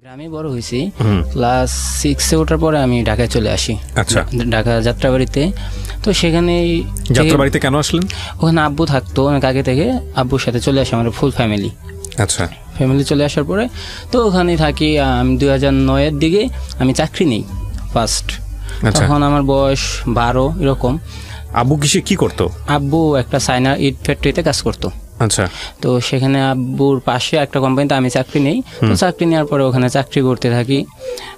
গ্রামে বড় হয়েছি। ক্লাস 6-এ ওঠার পরে আমি ঢাকায় চলে আসি। আচ্ছা, ঢাকা যাত্রাবাড়িতে। তো সেখানে যাত্রাবাড়িতে কেন আসলেন? ওখানে আব্বু থাকতো অনেক আগে থেকে, আব্বুর সাথে চলে আসি, আমার ফুল ফ্যামিলি। আচ্ছা, ফ্যামিলি চলে আসার পরে তো ওখানেই থাকি। আমি 2009-এর দিকে আমি চাকরি নিই ফার্স্ট। তখন আমার বয়স 12 এরকম। আব্বু কি করতো? আব্বু একটা চায়না ইট ফ্যাক্টরিতে কাজ করতো। আচ্ছা, তো সেখানে আব্বুর পাশে একটা কোম্পানিতে আমি চাকরি নেই। তো চাকরি নেওয়ার পরে ওখানে চাকরি করতে থাকি।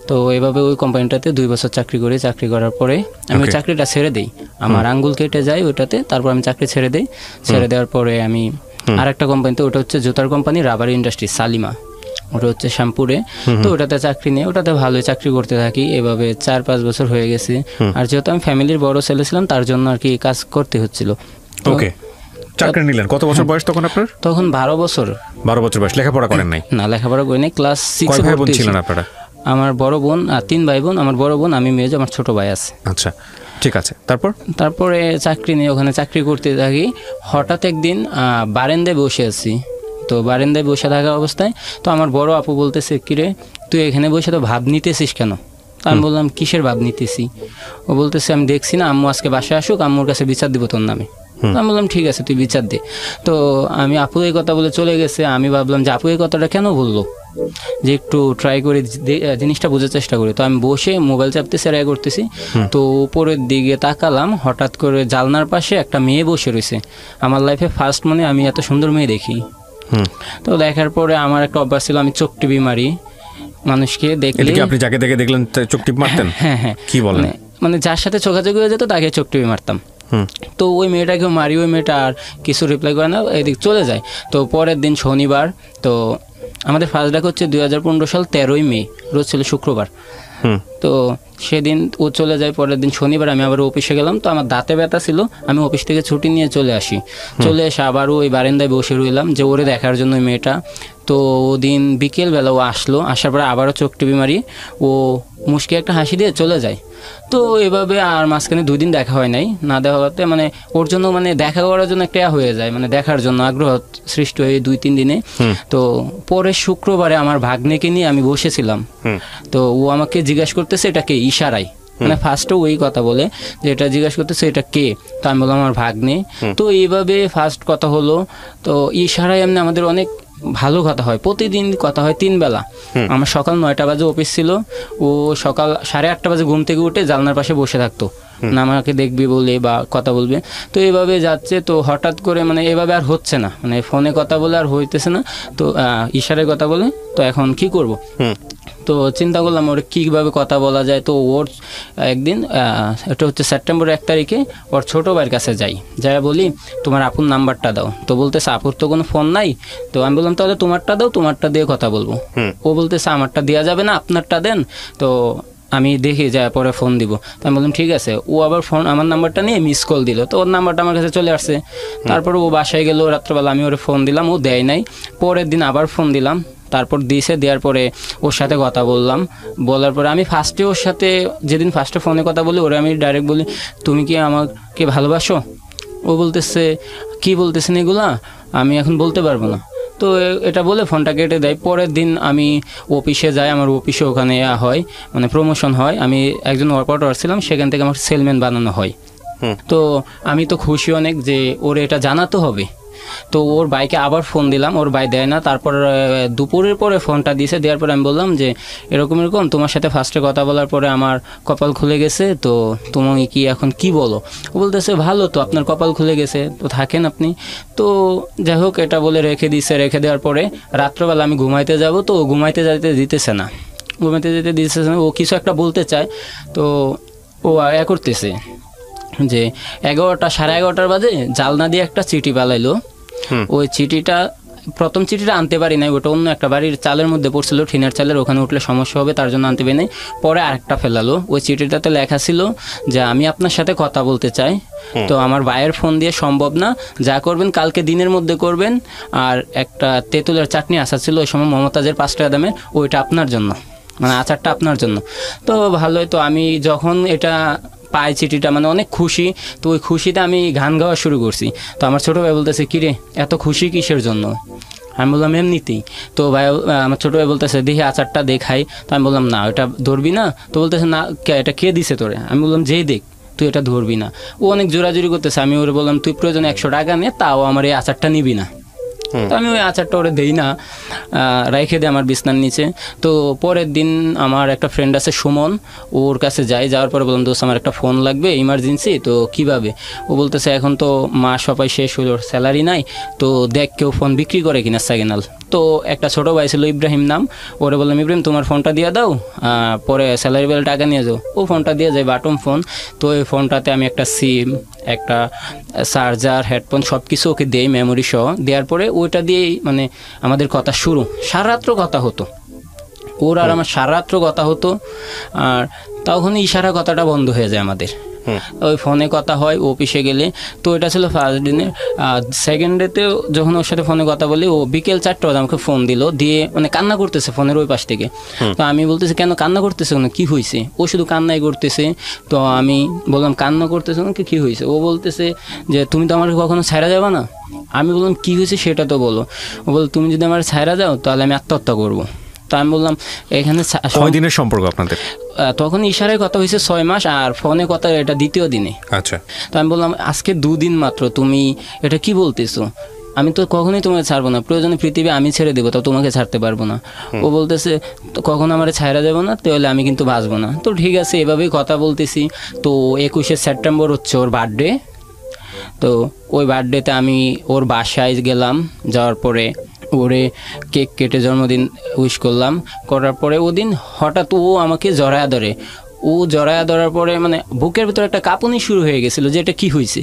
তো এভাবে ওই কোম্পানিটাতে 2 বছর চাকরি করি। চাকরি করার পরে আমি ওই চাকরিটা ছেড়ে দিই, আমার আঙ্গুল কেটে যায় ওইটাতে। তারপর আমি চাকরি ছেড়ে দিই। ছেড়ে দেওয়ার পরে আমি আর একটা কোম্পানিতে, ওটা হচ্ছে জুতার কোম্পানি রাবার ইন্ডাস্ট্রি সালিমা, ওটা হচ্ছে শ্যামপুরে। তো ওটাতে চাকরি নেই, ওটাতে ভালোই চাকরি করতে থাকি। এভাবে 4-5 বছর হয়ে গেছে। আর যেহেতু আমি ফ্যামিলির বড় ছেলে ছিলাম, তার জন্য আর কি কাজ করতে হচ্ছিল। ওকে, চাকরি নিলেন। কত বছর বয়স তখন আপনার? তখন 12 বছর। 12 বছর বয়স। লেখাপড়া করেন নাই? না, লেখাপড়া করি নাই। ক্লাস 6 ভাই বোন ছিলেন আপনারা? আমার বড় বোন, 3 ভাই বোন। আমার বড় বোন, আমি মেয়ে, আমার ছোট ভাই আছে। আচ্ছা, ঠিক আছে। তারপরে চাকরি নিয়ে ওখানে চাকরি করতে থাকি। হঠাৎ একদিন বারান্দায় বসে আছি। তো বারান্দায় বসে থাকা অবস্থায় তো আমার বড় আপু বলতেছে, কিরে তুই এখানে বসে তো ভাব নিতেছিস কেন? তো আমি বললাম, কিসের ভাব নিতেছি? ও বলতেছে, আমি দেখছি না, আম্মু আজকে বাসায় আসুক, আম্মুর কাছে বিচার দিব তোর নামে। আমি বললাম, ঠিক আছে, তুই বিচার দে। তো আমি আপু এই কথা বলে চলে গেছে। আমি ভাবলাম যে আপু এই কথাটা কেন বললো, যে একটু ট্রাই করে জিনিসটা বোঝার চেষ্টা করি। তো আমি বসে মোবাইল চাপতে সেরাই করতেছি। তো উপরের দিকে তাকালাম, হঠাৎ করে জালনার পাশে একটা মেয়ে বসে রয়েছে। আমার লাইফে ফার্স্ট মনে আমি এত সুন্দর মেয়ে দেখি। তো দেখার পরে আমার একটা অভ্যাস ছিল, আমি চোখ টিপি মারি মানুষকে দেখলে। আপনি যাকে দেখে দেখলেন চোখ টিপ মারতেন? হ্যাঁ হ্যাঁ, কি বলেন? মানে যার সাথে চোখাচোখি হয়ে যেত তাকে চোখ টিপি মারতাম। তো ওই মেয়েটাকেও মারি, ওই মেয়েটা আর কিছু রিপ্লাই করে না, এদিক চলে যায়। তো পরের দিন শনিবার, তো আমাদের ফার্স্ট ডাক হচ্ছে 2015 সাল 13ই মে, রোজ ছিল শুক্রবার। তো সেদিন ও চলে যায়। পরের দিন শনিবার আমি আবার অফিসে গেলাম। তো আমার দাঁতে ব্যথা ছিল, আমি অফিস থেকে ছুটি নিয়ে চলে আসি। চলে এসে আবারও ওই বারান্দায় বসে রইলাম যে ওরে দেখার জন্য ওই মেয়েটা। তো ওদিন বিকেলবেলা ও আসলো, আসার পরে আবারও চোখ টিপি মারি, ও মুশকি একটা হাসি দিয়ে চলে যায়। তো এভাবে আর মাঝখানে 2 দিন দেখা হয় নাই। না দেখা হতে মানে ওর জন্য মানে দেখা করার জন্য একটা হয়ে যায়, মানে দেখার জন্য আগ্রহ সৃষ্টি হয়ে 2-3 দিনে। তো পরের শুক্রবারে আমার ভাগ্নেকে নিয়ে আমি বসেছিলাম। তো ও আমাকে জিজ্ঞাসা করতেছে এটা কে, ইশারায়, মানে ফার্স্টও ওই কথা বলে যে এটা জিজ্ঞাসা করতেছে এটা কে। তো আমি বললাম আমার ভাগ্নে। তো এইভাবে ফার্স্ট কথা হলো। তো ইশারায় এমনি আমাদের অনেক ভালো কথা হয়, প্রতিদিন কথা হয় 3 বেলা। আমার সকাল 9টা বাজে অফিস ছিল, ও সকাল 8:30 বাজে ঘুম থেকে উঠে জানলার পাশে বসে থাকতো, না আমাকে দেখবি বলে বা কথা বলবে। তো এইভাবে যাচ্ছে। তো হঠাৎ করে মানে এভাবে আর হচ্ছে না, মানে ফোনে কথা বলে আর হইতেছে না। তো ইশারায় কথা বলে। তো এখন কি করব? তো চিন্তা করলাম ওর কীভাবে কথা বলা যায়। তো ওর একদিন, এটা হচ্ছে সেপ্টেম্বর 1 তারিখে, ওর ছোটো ভাইয়ের কাছে যাই, বলি তোমার আপুর নাম্বারটা দাও। তো বলতেছে আপুর তো কোনো ফোন নাই। তো আমি বললাম তাহলে তোমারটা দাও, তোমারটা দিয়ে কথা বলবো। ও বলতেছে আমারটা দেওয়া যাবে না, আপনারটা দেন, তো আমি দেখি যা পরে ফোন দিব। তো আমি বললাম ঠিক আছে। ও আবার আমার নাম্বারটা নিয়ে মিস কল দিল। তো ওর নাম্বারটা আমার কাছে চলে আসছে। তারপর ও বাসায় গেল রাত্রেবেলা, আমি ওরে ফোন দিলাম, ও দেয় নাই। পরের দিন আবার ফোন দিলাম, তারপর দেওয়ার পরে ওর সাথে কথা বললাম। বলার পরে আমি ফার্স্টে ওর সাথে, যেদিন ফার্স্টে ফোনে কথা বলি, ওরে আমি ডাইরেক্ট বলি তুমি কি আমাকে ভালোবাসো? ও বলতেছে কি বলতেছেন এগুলা, আমি এখন বলতে পারবো না। তো এটা বলে ফোনটা কেটে দেয়। পরের দিন আমি অফিসে যাই, আমার অফিসে ওখানে হয় মানে প্রমোশন হয়। আমি একজন অপারেটর ছিলাম, সেখান থেকে আমার সেলম্যান বানানো হয়। তো আমি তো খুশি অনেক যে ওর এটা জানাতে হবে। তো ওর ভাইকে আবার ফোন দিলাম, ওর ভাই দেয় না। তারপর দুপুরের পরে ফোনটা দিয়েছে। দেওয়ার পরে আমি বললাম যে এরকম তোমার সাথে ফার্স্টে কথা বলার পরে আমার কপাল খুলে গেছে, তো তুমি কি এখন কি বলো? ও বলতেছে ভালো তো, আপনার কপাল খুলে গেছে তো থাকেন আপনি। তো যাই হোক, এটা বলে রেখে দেওয়ার পরে রাত্রবেলা আমি ঘুমাইতে যাব। তো ঘুমাইতে দিতেছে না। ও কিছু একটা বলতে চায়। তো ও করতেছে যে 11:30 বাজে জালনা দিয়ে একটা চিঠি পালাইলো। ওই চিঠিটা, প্রথম চিঠিটা আনতে পারি নাই, ওটা অন্য একটা বাড়ির চালের মধ্যে পড়ছিল, টিনের চালের, ওখানে উঠলে সমস্যা হবে তার জন্য আনতে পারি নাই। পরে আরেকটা ফেলালো। ওই চিঠিটাতে লেখা ছিল যে আমি আপনার সাথে কথা বলতে চাই, তো আমার ভাইয়ের ফোন দিয়ে সম্ভব না, যা করবেন কালকে দিনের মধ্যে করবেন। আর একটা তেঁতুলের চাটনি আচার ছিল ওই সময় মমতাজের 5 টাকা দামের, ওইটা আপনার জন্য, মানে আচারটা আপনার জন্য। তো ভালোই। তো আমি যখন এটা পাই চিঠিটা, মানে অনেক খুশি। তো ওই খুশিতে আমি গান গাওয়া শুরু করছি। তো আমার ছোটো ভাই বলতেছে কিরে এত খুশি কিসের জন্য? আমি বললাম এমনিতেই। তো ভাই আমার ছোটো ভাই বলতেছে দেখি আচারটা দেখাই। তো আমি বললাম না ওটা ধরবি না। তো বলতেছে না এটা কে দিছে তোরে? আমি বললাম যেই দেখ তুই এটা ধরবি না। ও অনেক জোরাজুরি করতেছে। আমি ওরে বললাম তুই প্রয়োজন 100 টাকা নে, তাও আমার এই আচারটা নিবি না। তো আমি ওই আচারটা ওরে দেই না, রাইখে দেয় আমার বিছনার নিচে। তো পরের দিন আমার একটা ফ্রেন্ড আছে সুমন, ওর কাছে যাওয়ার পরে বললাম দোস্ত আমার একটা ফোন লাগবে ইমার্জেন্সি। তো কিভাবে? ও বলতেছে এখন তো মাস সবাই শেষ হলো, স্যালারি নাই, তো দেখ কেউ ফোন বিক্রি করে কিনা সেকেন্ড হ্যান্ড। তো একটা ছোটো ভাই ছিল ইব্রাহিম নাম, ওরে বললাম ইব্রাহিম তোমার ফোনটা দিয়ে দাও, পরে স্যালারি বেলে টাকা নিয়ে যাও। ও ফোনটা দিয়ে যায়, বাটন ফোন। তো এই ফোনটাতে আমি একটা সিম, একটা চার্জার, হেডফোন সব কিছু ওকে দেই মেমোরি সহ। দেওয়ার পরে ওইটা দিয়েই মানে আমাদের কথা শুরু। সারারাত্র কথা হতো ওর আর আমার, সারারাত্র কথা হতো। আর তখন ইশারা কথাটা বন্ধ হয়ে যায় আমাদের, ওই ফোনে কথা হয় অফিসে গেলে। তো এটা ছিল ফার্স্ট দিনে। সেকেন্ড ডেতেও যখন ওর সাথে ফোনে কথা বলি, ও বিকেল 4টা বাজে আমাকে ফোন দিল, দিয়ে মানে কান্না করতেছে ফোনের ওই পাশ থেকে। তো আমি বলতেছি কেন কান্না করতেছে, না কী হয়েছে? ও শুধু কান্নাই করতেছে। তো আমি বললাম কান্না করতেছে নাকি কী হয়েছে? ও বলতেছে যে তুমি তো আমাকে কখনো ছাড়া যাবে না। আমি বললাম কী হয়েছে সেটা তো বলো। ও বল তুমি যদি আমার ছাড়া যাও তাহলে আমি আত্মহত্যা করবো। তো আমি বললাম এখানে কয় দিনের সম্পর্ক আপনাদের? তখন ইশারায় কথা হয়েছে 6 মাস, আর ফোনে কথা এটা দ্বিতীয় দিনে। আচ্ছা। তো আমি বললাম আজকে 2 দিন মাত্র, তুমি এটা কি বলতেছো? আমি তো কখনোই তোমাকে ছাড়বো না, প্রয়োজনে পৃথিবী আমি ছেড়ে দেবো, তো তোমাকে ছাড়তে পারবো না। ও বলতেছে তো কখনো আমার ছাড়া দেবো না, তাহলে আমি কিন্তু বাঁচবো না। তো ঠিক আছে এভাবেই কথা বলতেছি। তো 21শে সেপ্টেম্বর হচ্ছে ওর বার্থডে। তো ওই বার্থডেতে আমি ওর বাসায় গেলাম, যাওয়ার পরে ওরে কেক কেটে জন্মদিন উইশ করলাম। করার পরে ওদিন হঠাৎ ও আমাকে জড়ায়া ধরে। ও জড়ায়া ধরার পরে মানে বুকের ভিতরে একটা কাঁপুনি শুরু হয়ে গেছিলো যে এটা কী হয়েছে।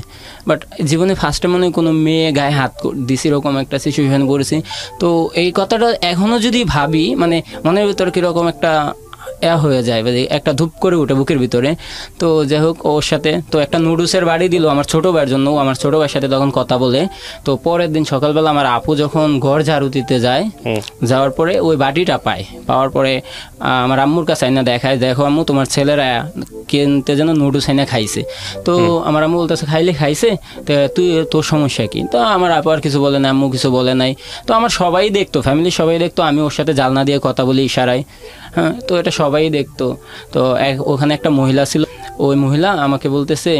বাট জীবনে ফার্স্টে মনে হয় কোনো মেয়ে গায়ে হাত দিছি, এরকম একটা সিচুয়েশান করেছি। তো এই কথাটা এখনও যদি ভাবি মানে মনের ভিতরে কীরকম একটা হয়ে যায়, একটা ধূপ করে উঠে বুকের ভিতরে। তো যাই হোক ওর সাথে তো একটা নুডলসের বাড়ি দিল আমার ছোটো ভাইয়ের জন্য। আমার ছোটো ভাইয়ের সাথে তখন কথা বলে। তো পরের দিন সকালবেলা আমার আপু যখন ঘর ঝাড়ু দিতে যায়, যাওয়ার পরে ওই বাটিটা পাওয়ার পরে আমার আম্মুর কাছে আইনা দেখায়, দেখো আম্মু তোমার ছেলেরা কিনতে যেন নুডলস আইনা খাইছে। তো আমার আম্মু বলতেছে খাইছে, তো তুই তোর সমস্যা কি? তো আমার আপু আর কিছু বলে না, আম্মু কিছু বলে নাই। তো আমার সবাই দেখতো, ফ্যামিলির সবাই দেখতো আমি ওর সাথে জালনা দিয়ে কথা বলি ইশারায়। হ্যাঁ, তো এটা সবাই দেখতো। তো ওখানে একটা মহিলা ছিল, ওই মহিলা আমাকে বলতেছে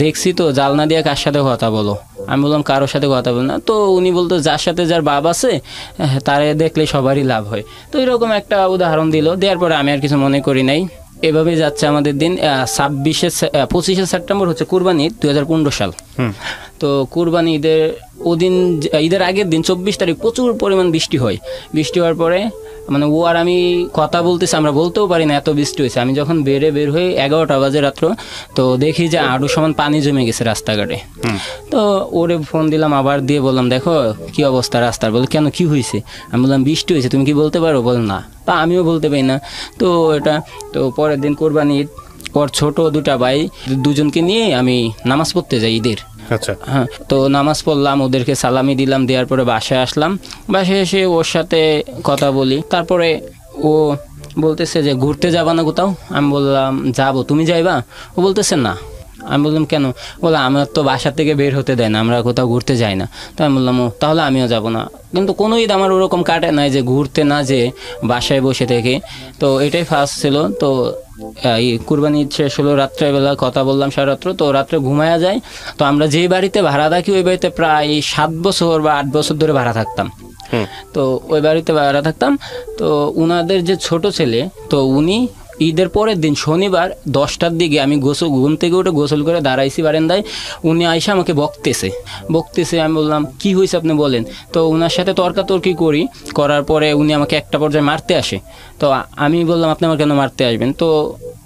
দেখছি তো জালনা দিয়ে কার সাথে কথা বলো। আমি বললাম কারোর সাথে কথা বল না। তো উনি বলতো যার সাথে যার বাপ আছে তারে দেখলে সবারই লাভ হয়। তো এরকম একটা উদাহরণ দিল, দেওয়ার পরে আমি আর কিছু মনে করি নাই। এভাবে যাচ্ছে আমাদের দিন। 25শে সেপ্টেম্বর হচ্ছে কুরবানি ঈদ 2015 সাল। তো কুরবানি ঈদের আগের দিন 24 তারিখ প্রচুর পরিমাণ বৃষ্টি হয়। বৃষ্টি হওয়ার পরে মানে ও আর আমি কথা বলতেছি, আমরা বলতেও পারি না এত বৃষ্টি হয়েছে। আমি যখন বের হই 11টা বাজে রাত্র, তো দেখি যে আরও সমান পানি জমে গেছে রাস্তাঘাটে। তো ওরে ফোন দিলাম আবার, দিয়ে বললাম দেখো কি অবস্থা রাস্তার। বলে কেন কি হয়েছে? আমি বললাম বৃষ্টি হয়েছে, তুমি কি বলতে পারো? বল না। তা আমিও বলতে পারি না। তো পরের দিন কোরবানি ঈদ, ওর ছোট 2টা ভাই, দুজনকে নিয়ে আমি নামাজ পড়তে যাই ঈদের। আচ্ছা। হ্যাঁ, তো নামাজ পড়লাম, ওদেরকে সালামি দিলাম, দেওয়ার পরে বাসায় আসলাম। বাসায় এসে ওর সাথে কথা বলি। তারপরে ও বলতেছে যে ঘুরতে যাবা না কোথাও? আমি বললাম যাবো, তুমি যাইবা? ও বলতেছে না। আমি বললাম কেন? বলে আমার তো বাসা থেকে বের হতে দেয় না, আমরা কোথাও ঘুরতে যাই না। তো আমি বললাম ও তাহলে আমিও যাব না। কিন্তু কোনো ঈদ আমার ওরকম কাটে নাই যে ঘুরতে না যে বাসায় বসে থেকে। তো এটাই ফার্স্ট ছিল। তো কুরবানি ঈদ শেষ হলো, রাত্রেবেলা কথা বললাম সারারাত্র। তো রাত্রে ঘুমায়া যায়। তো আমরা যেই বাড়িতে ভাড়া থাকি ওই বাড়িতে প্রায় 7 বছর বা 8 বছর ধরে ভাড়া থাকতাম। তো ওই বাড়িতে ভাড়া থাকতাম। তো উনাদের যে ছোট ছেলে, তো উনি ঈদের পরের দিন শনিবার 10টার দিকে আমি ঘুম থেকে উঠে গোসল করে দাঁড়াইছি বারান্দায়, উনি আইসা আমাকে বকতেছে। আমি বললাম কি হয়েছে আপনি বলেন। তো উনার সাথে তর্কাতর্কি করার পরে উনি আমাকে একটা পর্যায়ে মারতে আসে। তো আমি বললাম আপনি আমার কেন মারতে আসবেন? তো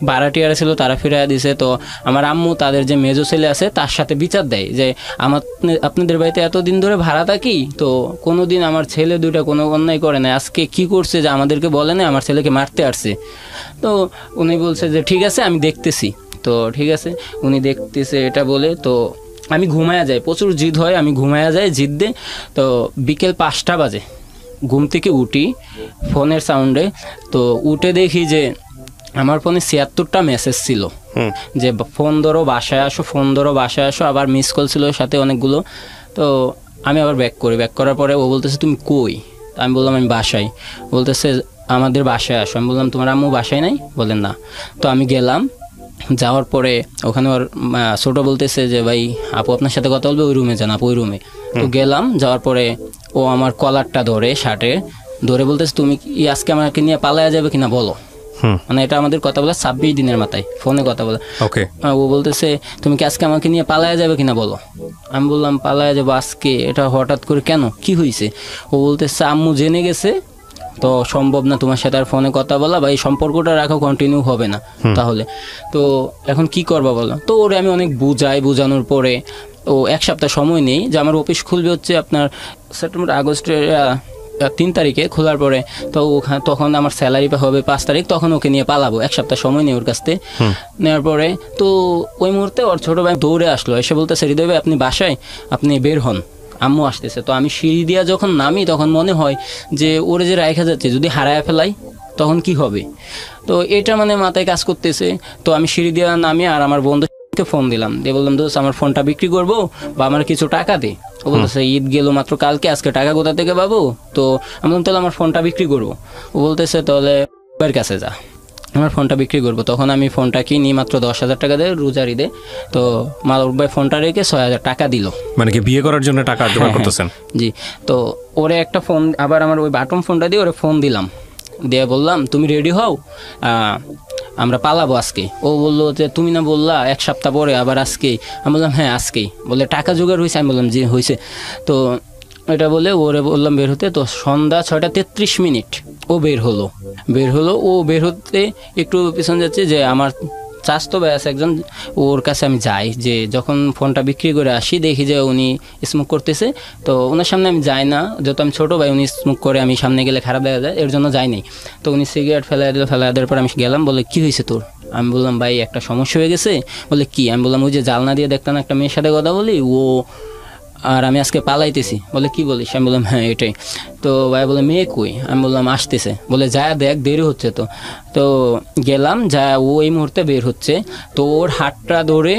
ভাড়াটিয়ারা ছিল, তারা ফিরিয়ে দিছে। তো আমার আম্মু তাদের যে মেজো ছেলে আছে তার সাথে বিচার দেয় যে আপনাদের বাড়িতে এতদিন ধরে ভাড়া থাকি, তো কোনো দিন আমার ছেলে 2টা কোনো অন্যায় করে না, আজকে কি করছে যে আমাদেরকে বলে না, আমার ছেলেকে মারতে আসছে। তো উনি বলছে যে ঠিক আছে আমি দেখতেছি। তো ঠিক আছে উনি দেখতেছে এটা বলে, তো আমি ঘুমায়া যাই, প্রচুর জিদ হয়, আমি ঘুমায়া যাই জিদ দিয়ে। তো বিকেল 5টা বাজে ঘুম থেকে উঠি ফোনের সাউন্ডে। তো উঠে দেখি যে আমার ফোনে 76টা মেসেজ ছিল যে ফোন ধরো বাসায় আসো, আবার মিস কল ছিল সাথে অনেকগুলো। তো আমি আবার ব্যাক করি, ব্যাক করার পরে ও বলতেছে তুমি কই? আমি বললাম আমি বাসায়। বলতেছে আমাদের বাসায় আসো। আমি বললাম তোমার আম্মু বাসায় নাই? বলেন না। তো আমি গেলাম, যাওয়ার পরে ওখানে ওর ছোট বলতেছে যে ভাই আপু আপনার সাথে কথা বলবে, ওই রুমে যান আপু, ওই রুমে। তো গেলাম, যাওয়ার পরে ও আমার কলারটা ধরে, শার্টে ধরে বলতেছে তুমি কি আজকে আমাকে নিয়ে পালায়া যাবে কিনা বলো। মানে এটা আমাদের কথা বলা 26 দিনের মাথায় ফোনে কথা বলে। ওকে। ও বলতেছে তুমি কি আজকে আমাকে নিয়ে পালায়া যাবে কিনা বলো। আমি বললাম পালায়া যাবো আজকে? এটা হঠাৎ করে কেন, কি হয়েছে? ও বলতেছে আম্মু জেনে গেছে, তো সম্ভব না তোমার সাথে আর ফোনে কথা বলা, বা এই সম্পর্কটা রাখা কন্টিনিউ হবে না তাহলে। তো এখন কি করবা বলো। তো ওরে আমি অনেক বোঝানোর পরে ও 1 সপ্তাহ সময় নেই, যে আমার অফিস খুলবে হচ্ছে আপনার সেপ্টেম্বর আগস্টের 3 তারিখে, খোলার পরে তো ওখানে তখন আমার স্যালারি হবে 5 তারিখ, তখন ওকে নিয়ে পালাবো। 1 সপ্তাহ সময় নেই ওর কাছ থেকে। নেওয়ার পরে তো ওই মুহূর্তে ওর ছোটো ভাই দৌড়ে আসলো, এসে বলতেছে হৃদয় ভাই আপনি বাসায়, আপনি বের হন, আম্মু আসতেছে। তো আমি সিঁড়ি দিয়া যখন নামি তখন মনে হয় যে ওরে যে রাখা যাচ্ছে যদি হারায় ফেলাই তখন কি হবে। তো এটা মানে মাথায় কাজ করতেছে। তো আমি সিঁড়ি দিয়া নামি আর আমার বন্ধুকে ফোন দিলাম, দিয়ে বললাম দোস্ত আমার ফোনটা বিক্রি করবো বা আমার কিছু টাকা দে। ও বলতেছে ঈদ গেল মাত্র কালকে, আজকে টাকা কোথা থেকে পাবো? তো আমি বললাম তাহলে আমার ফোনটা বিক্রি করবো। ও বলতেছে তাহলে ভাইয়ের কাছে যা, আমার ফোনটা বিক্রি করবো। তখন আমি ফোনটা কিনি মাত্র 10,000 টাকা দিয়ে রোজার ঈদে। তো মালুক ভাই ফোনটা রেখে 6,000 টাকা দিল। মানে কি বিয়ে করার জন্য টাকা জোগাড় করতেছেন? জি। তো ওরে একটা ফোন, আবার আমার ওই বাটন ফোনটা দিয়ে ওরে ফোন দিলাম, দিয়ে বললাম তুমি রেডি হও, আমরা পালাবো আজকে। ও বললো যে তুমি না বললা 1 সপ্তাহ পরে, আবার আজকেই? আমি বললাম হ্যাঁ আজকেই। বলে টাকা জোগাড় হয়েছে? আমি বললাম জি হয়েছে। তো এটা বলে ওরে বললাম বের হতে। তো সন্ধ্যা 6:33 ও বের হলো। ও বের হতে একটু পিছন যাচ্ছে, যে আমার চাস্তো ভাই আছে একজন, ওর কাছে আমি যাই, যে যখন ফোনটা বিক্রি করে আসি দেখি যে উনি স্মোক করতেছে। তো ওনার সামনে আমি যাই না, যত আমি ছোটো ভাই, উনি স্মোক করে, আমি সামনে গেলে খারাপ দেখা যায়, এর জন্য যাই নাই। তো উনি সিগারেট ফেলাই দেওয়ার পর আমি গেলাম, বলে কী হয়েছে তোর? আমি বললাম ভাই একটা সমস্যা হয়ে গেছে। বলে কি? আমি বললাম ওই যে জালনা দিয়ে দেখতাম একটা মেয়ের সাথে কথা বলি, ও আর আমি আজকে পালাইতেছি। বলে কি বলিস? আমি বললাম হ্যাঁ এটাই। তো ভাই বলে মেয়ে কই? আমি বললাম আসতেছে। বলে যা দেখ দেরি হচ্ছে। তো তো গেলাম, যা ও এই মুহূর্তে বের হচ্ছে। তো ওর হাতটা ধরে,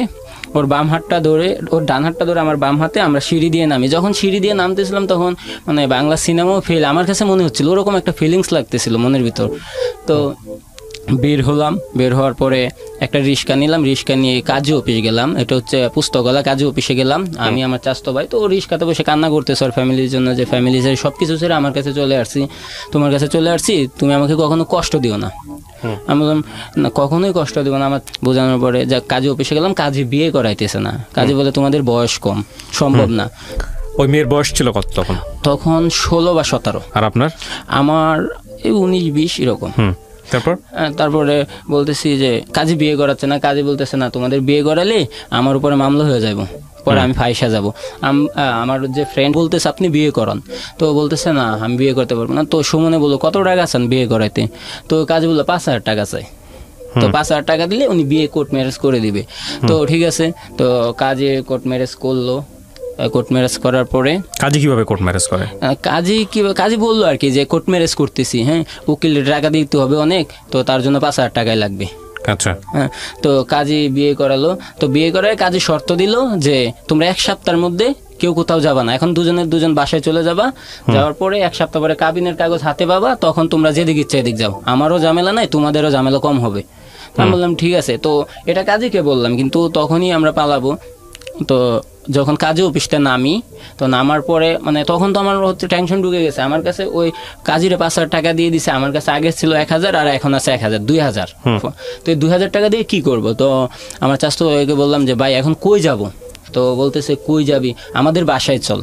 ওর বাম হাতটা ধরে, ওর ডান হাতটা ধরে আমার বাম হাতে, আমরা সিঁড়ি দিয়ে নামি। যখন সিঁড়ি দিয়ে নামতেছিলাম তখন মানে বাংলা সিনেমাও ফিল আমার কাছে মনে হচ্ছিল, ওরকম একটা ফিলিংস লাগতেছিল মনের ভিতর। তো বের হলাম, বের হওয়ার পরে একটা রিক্সা নিলাম, রিক্সা নিয়ে কাজী অফিস গেলাম। এটা হচ্ছে পুস্তকলা, কাজী অফিসে গেলাম আমি, আমার চাস্তো ভাই। তো ও রিক্সাতে বসে কান্না করতেছে ওর ফ্যামিলির জন্য, যে ফ্যামিলি ছেড়ে সব কিছু ছেড়ে আমার কাছে চলে আসছি, তোমার কাছে চলে আসছি, তুমি আমাকে কখনো কষ্ট দিও না। আমি বললাম না কখনোই কষ্ট দিব না। আমার বোঝানোর পরে যা কাজী অফিসে গেলাম, কাজী বিয়ে করাইতেছে না। কাজী বলে তোমাদের বয়স কম, সম্ভব না। ওই মেয়ের বয়স ছিল কত তখন? তখন 16 বা 17। আর আপনার? আমার এই 19-20 এরকম। তারপরে বলতেছি যে কাজী বিয়ে করাচ্ছে না। কাজী বলতেছে না তোমাদের বিয়ে করালে আমার উপরে মামলা হয়ে যাবো, পরে আমি ফাইসা যাবো। আমার যে ফ্রেন্ড বলতেছে আপনি বিয়ে করান। তো বলতেছে না আমি বিয়ে করতে পারবো না। তো সুমনে বললো কত টাকা আছেন বিয়ে করাইতে? তো কাজী বললো 5,000 টাকা চাই। তো 5,000 টাকা দিলে উনি বিয়ে কোর্ট ম্যারেজ করে দিবে। তো ঠিক আছে। তো কাজী কোর্ট ম্যারেজ করলো। কোর্ট ম্যারেজ করার পরে কাজী কিভাবে কোর্ট ম্যারেজ করে? কাজী বললো আর কি যে কোর্ট ম্যারেজ করতেছি, হ্যাঁ উকিলের টাকা দিতে হবে অনেক, তো তার জন্য 5,000 টাকাই লাগবে। আচ্ছা। হ্যাঁ। তো কাজী বিয়ে করালো। তো বিয়ে করায় কাজী শর্ত দিল যে তোমরা 1 সপ্তাহের মধ্যে কেউ কোথাও যাবা না, এখন দুজন বাসায় চলে যাবা। যাওয়ার পরে 1 সপ্তাহ পরে কাবিনের কাগজ হাতে পাবা, তখন তোমরা যেদিক ইচ্ছা এদিক যাও, আমারও ঝামেলা নাই, তোমাদেরও ঝামেলা কম হবে। আমি বললাম ঠিক আছে। তো এটা কাজীকে বললাম, কিন্তু তখনই আমরা পালাবো। তো যখন কাজী অফিসটা নামি, তো নামার পরে মানে তখন তো আমার হচ্ছে টেনশন ঢুকে গেছে। আমার কাছে ওই কাজীরে 5,000 টাকা দিয়ে দিছে, আমার কাছে আগে ছিল 1,000 আর এখন আছে 1,000, 2,000। তো এই 2,000 টাকা দিয়ে কি করব? তো আমার চাচাতো ভাইকে বললাম যে ভাই এখন কই যাব? তো বলতেছে কই যাবি? আমাদের বাসায় চল,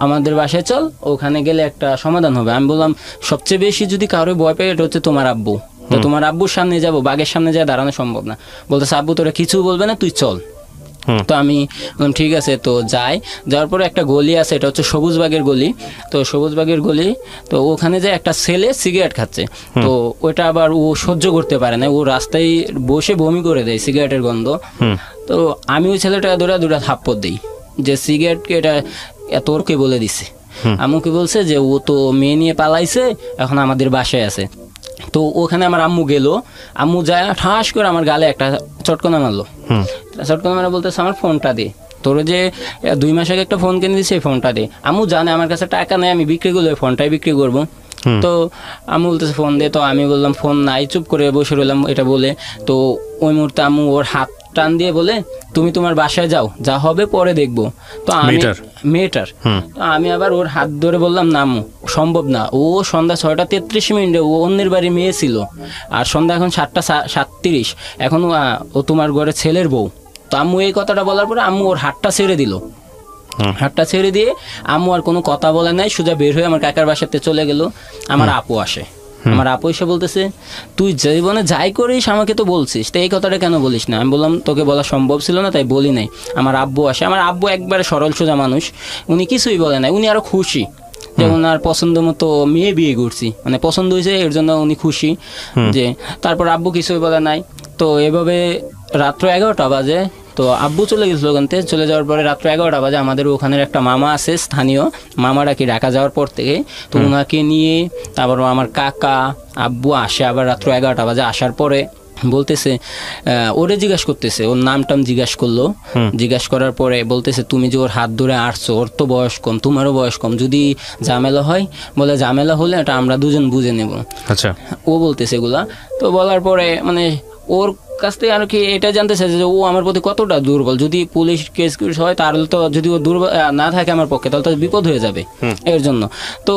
আমাদের বাসায় চল, ওখানে গেলে একটা সমাধান হবে। আমি বললাম সবচেয়ে বেশি যদি কারো ভয় পাই এটা হচ্ছে তোমার আব্বু। তো তোমার আব্বুর সামনে যাব, বাঘের সামনে যায় দাঁড়ানো সম্ভব না। বলতেছে আব্বু তোরা কিছু বলবে না, তুই চল। তো আমি বললাম ঠিক আছে। তো যাওয়ার পরে একটা গলি আছে, এটা হচ্ছে সবুজবাগের গলি। তো সবুজবাগের গলি, তো ওখানে যে একটা ছেলে সিগারেট খাচ্ছে। তো ওটা আবার ও সহ্য করতে পারে না, ও রাস্তায় বসে বমি করে দেয় সিগারেটের গন্ধ। তো আমি ওই ছেলেটাকে দুটা থাপ্পড় দিই যে সিগারেটকে এটা তোরকে বলে দিছে। আমাকে বলছে যে ও তো মেয়ে নিয়ে পালাইছে, এখন আমাদের বাসায় আছে। তো ওখানে আমার আম্মু গেল, আম্মু যায় ঠাস করে আমার গালে একটা চটকনা মারলো। চটকনা মারা বলতেছে আমার ফোনটা দে। তোর যে 2 মাস আগে একটা ফোন কিনে দিয়েছি এই ফোনটা দে। আম্মু জানে আমার কাছে টাকা নেই, আমি বিক্রি করলে ওই ফোনটাই বিক্রি করবো। তো আম্মু বলতেছে ফোন দে, তো আমি বললাম ফোন নাই, চুপ করে বসে রইলাম এটা বলে। তো ওই মুহূর্তে আম্মু ওর হাত টান দিয়ে বলে তুমি তোমার বাসায় যাও, যা হবে পরে দেখবো। তো আমি মেয়েটার আমি আবার ওর হাত ধরে বললাম না আম্মু সম্ভব না, ও সন্ধ্যা 6:33 ও অন্যের বাড়ি মেয়ে ছিল, আর সন্ধ্যা এখন 7:37, এখন ও তোমার ঘরে ছেলের বউ। তো আম্মু এই কথাটা বলার পরে আম্মু ওর হাতটা ছেড়ে দিল। হাতটা ছেড়ে দিয়ে আম্মু আর কোনো কথা বলে নাই, সোজা বের হয়ে আমার কাকার বাসাতে চলে গেল। আমার আপু আসে, আমার আপু এসে বলতেছে তুই জীবনে যাই করিস আমাকে তো বলছিস, তো এই কথাটা কেন বলিস না? আমি বললাম তোকে বলা সম্ভব ছিল না তাই বলি নাই। আমার আব্বু আসে, আমার আব্বু একবারে সরল সোজা মানুষ, উনি কিছুই বলে নাই, উনি আরো খুশি যে ওনার পছন্দ মতো মেয়ে বিয়ে করছি, মানে পছন্দ হয়েছে এর জন্য উনি খুশি। যে তারপর আব্বু কিছুই বলে নাই। তো এভাবে রাত্র 11টা বাজে, তো আব্বু চলে গেছিলো ওখান থেকে। চলে যাওয়ার পরে রাত্র 11টা বাজে আমাদের ওখানের একটা মামা আছে স্থানীয়, মামারা কি ঢাকা যাওয়ার পর থেকে, তো ওনাকে নিয়ে তারপর আমার কাকা আব্বু আসে আবার রাত্র 11টা বাজে। আসার পরে বলতেছে ওরে জিজ্ঞাসা করতেছে, ওর নাম টাম জিজ্ঞাসা করলো। জিজ্ঞাসা করার পরে বলতেছে তুমি যে ওর হাত ধরে আসছো, ওর তো বয়স কম, তোমারও বয়স কম, যদি ঝামেলা হয়, বলে ঝামেলা হলে এটা আমরা দুজন বুঝে নেব। আচ্ছা, ও বলতেছে এগুলা। তো বলার পরে মানে ওর কাছ থেকে আর কি এটা জানতে চাইছে যে ও আমার প্রতি কতটা দুর্বল, যদি পুলিশ কেস হয় তাহলে তো, যদি ও দুর্বল না থাকে আমার পক্ষে তাহলে তো বিপদ হয়ে যাবে এর জন্য। তো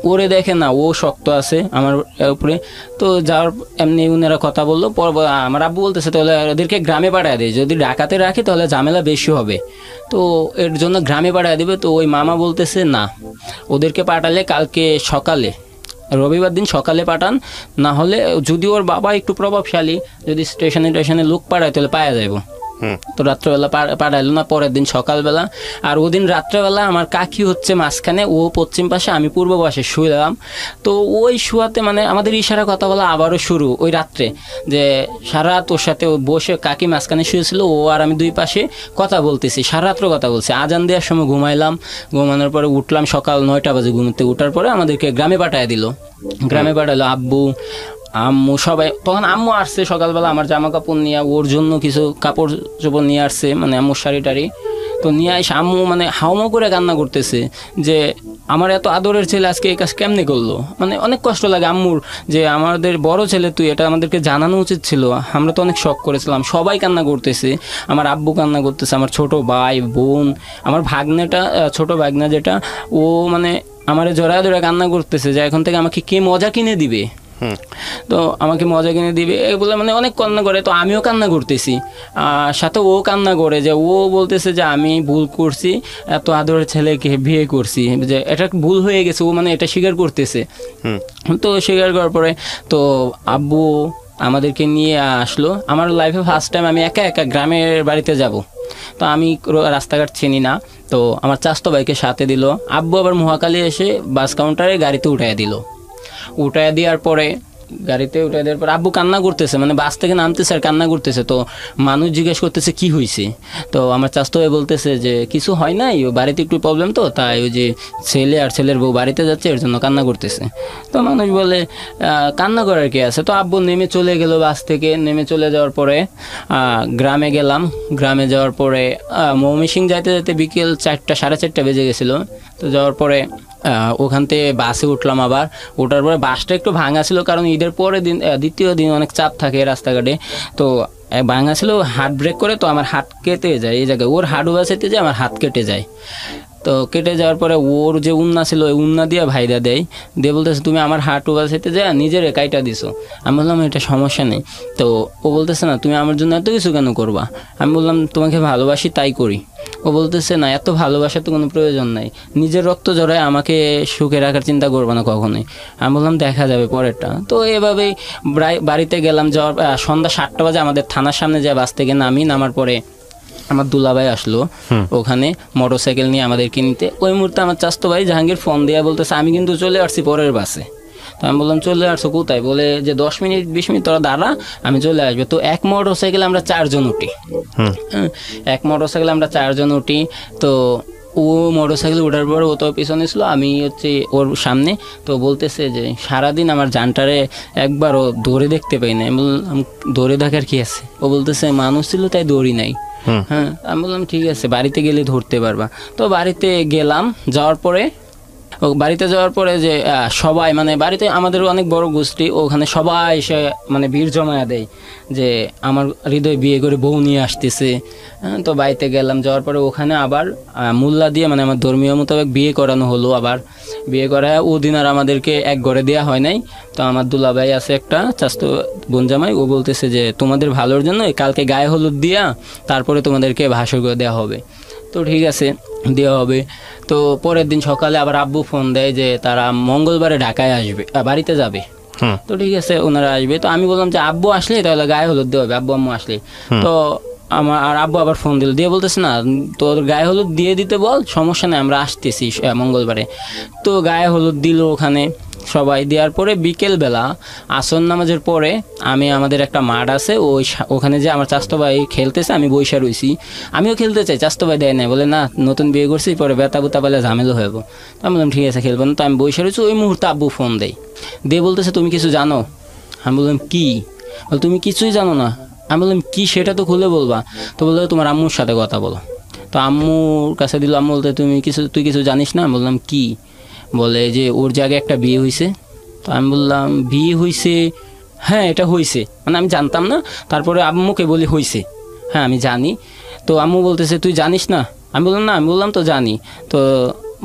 ওরে দেখে না ও শক্ত আছে আমার উপরে। তো যাওয়ার এমনি উনারা কথা বললো, পর আমার আব্বু বলতেছে তাহলে ওদেরকে গ্রামে পাঠায় দেয়, যদি ঢাকাতে রাখি তাহলে ঝামেলা বেশি হবে, তো এর জন্য গ্রামে পাঠায় দেবে। তো ওই মামা বলতেছে না, ওদেরকে পাঠালে কালকে সকালে, রবিবার দিন সকালে পাঠান, না হলে যদি ওর বাবা একটু প্রভাবশালী, যদি স্টেশনে লোক পাঠায় তাহলে পাওয়া যাবো। তো রাত্রেবেলা পাঠাইলো না, পরের দিন সকালবেলা। আর ওদিন রাত্রেবেলা আমার কাকি হচ্ছে মাঝখানে, ও পশ্চিম পাশে, আমি পূর্ব পাশে শুয়েলাম। তো ওই শুয়াতে মানে আমাদের ইশারা কথা বলা আবারও শুরু ওই রাত্রে, যে সারা রাত ওর সাথে বসে কাকি মাঝখানে শুয়েছিল, ও আর আমি দুই পাশে কথা বলতেছি, সারা রাত্র কথা বলছি। আজান দেওয়ার সময় ঘুমাইলাম, ঘুমানোর পরে উঠলাম সকাল 9টা বাজে ঘুমোতে। উঠার পরে আমাদেরকে গ্রামে পাঠিয়ে দিল, গ্রামে পাঠালো আব্বু আম্মু সবাই। তখন আম্মু আসছে সকালবেলা আমার জামা কাপড় নিয়ে, ওর জন্য কিছু কাপড় চোপড় নিয়ে আসছে, মানে আম্মুর শাড়ি টাড়ি। তো নিয়ে এসে আম্মু মানে হাউমাউ করে কান্না করতেছে যে আমার এত আদরের ছেলে আজকে এই কাজ কেমনে করলো। মানে অনেক কষ্ট লাগে আম্মুর, যে আমাদের বড় ছেলে তুই, এটা আমাদেরকে জানানো উচিত ছিল, আমরা তো অনেক শখ করেছিলাম। সবাই কান্না করতেছে, আমার আব্বু কান্না করতেছে, আমার ছোট ভাই বোন, আমার ভাগ্নেটা, ছোট ভাগ্না যেটা, ও মানে আমার জড়ায় ধরে কান্না করতেছে যে এখন থেকে আমাকে কে মজা কিনে দিবে, তো আমাকে মজা কিনে দিবে বলে মানে অনেক কান্না করে। তো আমিও কান্না করতেছি, সাথে ও কান্না করে, যে ও বলতেছে যে আমি ভুল করছি, এত আদরের ছেলেকে বিয়ে করছি, যে এটা ভুল হয়ে গেছে, ও মানে এটা স্বীকার করতেছে। তো স্বীকার করার পরে তো আব্বু আমাদেরকে নিয়ে আসলো। আমার লাইফে ফার্স্ট টাইম আমি একা একা গ্রামের বাড়িতে যাব। তো আমি রাস্তাঘাট চিনি না, তো আমার চাচাতো ভাইকে সাথে দিল। আব্বু আবার মহাকালী এসে বাস কাউন্টারে গাড়িতে উঠাইয়া দিল। উঠায় দেওয়ার পরে গাড়িতে উঠায় দেওয়ার পর আব্বু কান্না করতেছে, মানে বাস থেকে নামতেছে আর কান্না করতেছে। তো মানুষ জিজ্ঞেস করতেছে কি হয়েছে, তো আমার চাচাতো ভাই বলতেছে যে কিছু হয় নাই, ও বাড়িতে একটু প্রবলেম, তো তাই ওই যে ছেলে আর ছেলের বউ বাড়িতে যাচ্ছে এর জন্য কান্না করতেছে। তো মানুষ বলে কান্না করার কি আছে। তো আব্বু নেমে চলে গেল, বাস থেকে নেমে চলে যাওয়ার পরে গ্রামে গেলাম। গ্রামে যাওয়ার পরে ময়মনসিং যাইতে যাইতে বিকেল 4টা 4:30 বেজে গেছিলো। তো যাওয়ার পরে ওখান থেকে বাসে উঠলাম। আবার ওঠার পরে বাসটা একটু ভাঙা ছিল, কারণ ঈদের পরে দিন, দ্বিতীয় দিন অনেক চাপ থাকে রাস্তাঘাটে। তো ভাঙা ছিল, হাত ব্রেক করে, তো আমার হাত কেটে যায় এই জায়গায়, ওর হাত বাঁচাইতে যায় আমার হাত কেটে যায়। তো কেটে যাওয়ার পরে ওর যে উন্না ছিল ওই উন্না দিয়ে ভাইরা দেয়, দিয়ে বলতেছে তুমি আমার হাঁটু বাঁচাইতে যায় নিজের কাইটা দিছো। আমি বললাম এটা সমস্যা নেই। তো ও বলতেছে না তুমি আমার জন্য এত কিছু কেন করবা। আমি বললাম তোমাকে ভালোবাসি তাই করি। ও বলতেছে না এত ভালোবাসার তো কোনো প্রয়োজন নাই, নিজের রক্ত জড়ায় আমাকে সুখে রাখার চিন্তা করবে না কখনোই। আমি বললাম দেখা যাবে পরেরটা। তো এভাবেই বাড়িতে গেলাম। যাওয়ার সন্ধ্যা 7টা বাজে আমাদের থানার সামনে যায়, বাস থেকে নামার পরে আমার দুলাভাই আসলো ওখানে মোটরসাইকেল নিয়ে আমাদেরকে নিতে। ওই মুহূর্তে আমার চাচাতো ভাই জাহাঙ্গীর ফোন দেওয়া বলতেছে আমি কিন্তু চলে আসছি পরের বাসে। তো আমি বললাম চলে আসছো কোথায়, বলে যে 10 মিনিট 20 মিনিট তোরা দাঁড়া আমি চলে আসবে। তো এক মোটরসাইকেলে আমরা 4 জন উঠি, এক মোটরসাইকেলে আমরা 4 জন উঠি। তো ও মোটরসাইকেল ওঠার পর ও তো পিছনে ছিল, আমি হচ্ছে ওর সামনে। তো বলতেছে যে সারাদিন আমার জানটারে একবারও দৌড়ে দেখতে পাই না। আমি বললাম দৌড়ে দেখার কি আছে। ও বলতেছে মানুষ ছিল তাই দৌড়ি নাই। হ্যাঁ, আমি বললাম ঠিক আছে, বাড়িতে গেলে ধরতে পারবা। তো বাড়িতে গেলাম, যাওয়ার পরে বাড়িতে যাওয়ার পরে যে সবাই মানে বাড়িতে আমাদের অনেক বড় গোষ্ঠী, ওখানে সবাই এসে মানে ভিড় জমায়া দেয় যে আমার হৃদয় বিয়ে করে বউ নিয়ে আসতেছে। তো বাড়িতে গেলাম, যাওয়ার পরে ওখানে আবার মোল্লা দিয়ে মানে আমার ধর্মীয় মোতাবেক বিয়ে করানো হলো। আবার বিয়ে করায় ওদিন আর আমাদেরকে এক ঘরে দেওয়া হয় নাই। তো আমার দুলাভাই আছে একটা চাস্তো বোন জামাই, ও বলতেছে যে তোমাদের ভালোর জন্য কালকে গায়ে হলুদ দিয়া তারপরে তোমাদেরকে ভাসর করে দেওয়া হবে। তো ঠিক আছে, দেওয়া হবে। তো পরের দিন সকালে আবার আব্বু ফোন দেয় যে তারা মঙ্গলবারে ঢাকায় আসবে, বাড়িতে যাবে। তো ঠিক আছে, ওনারা আসবে। তো আমি বললাম যে আব্বু আসলে তাহলে গায়ে হলুদ দেওয়া হবে, আব্বু আম্মু আসলে। তো আমার আর আব্বু আবার ফোন দিল, দিয়ে বলতেছে না তোর গায়ে হলুদ দিয়ে দিতে বল, সমস্যা নেই, আমরা আসতেছি মঙ্গলবারে। তো গায়ে হলুদ দিল ওখানে সবাই। দেওয়ার পরে বিকেলবেলা আসর নামাজের পরে আমি আমাদের একটা মাঠ আছে ওখানে যে আমার চাস্তো ভাই খেলতেছে, আমি বৈশা রইছি, আমিও খেলতে চাই, চাস্তো ভাই দেয় নাই, বলে না নতুন বিয়ে করছি, পরে বেতা বুতা পেলে ঝামেলা হইব। তো আমি বললাম ঠিক আছে খেলবো না। তো আমি বৈশা রয়েছি, ওই মুহূর্তে আব্বু ফোন দেয়, দিয়ে বলতেছে তুমি কিছু জানো? আমি বললাম কি? বল তুমি কিছুই জানো না? আমি বললাম কি সেটা তো খুলে বলবা। তো বললো তোমার আম্মুর সাথে কথা বলো। তো আম্মুর কাছে দিল, আম্মু বলতে তুই কিছু জানিস না? বললাম কি? বলে যে ওর জায়গায় একটা বিয়ে হয়েছে। তো আমি বললাম বিয়ে হয়েছে? হ্যাঁ এটা হয়েছে, মানে আমি জানতাম না। তারপরে আম্মুকে বলি হয়েছে, হ্যাঁ আমি জানি। তো আম্মু বলতেছে তুই জানিস না? আমি বললাম না, আমি বললাম তো জানি। তো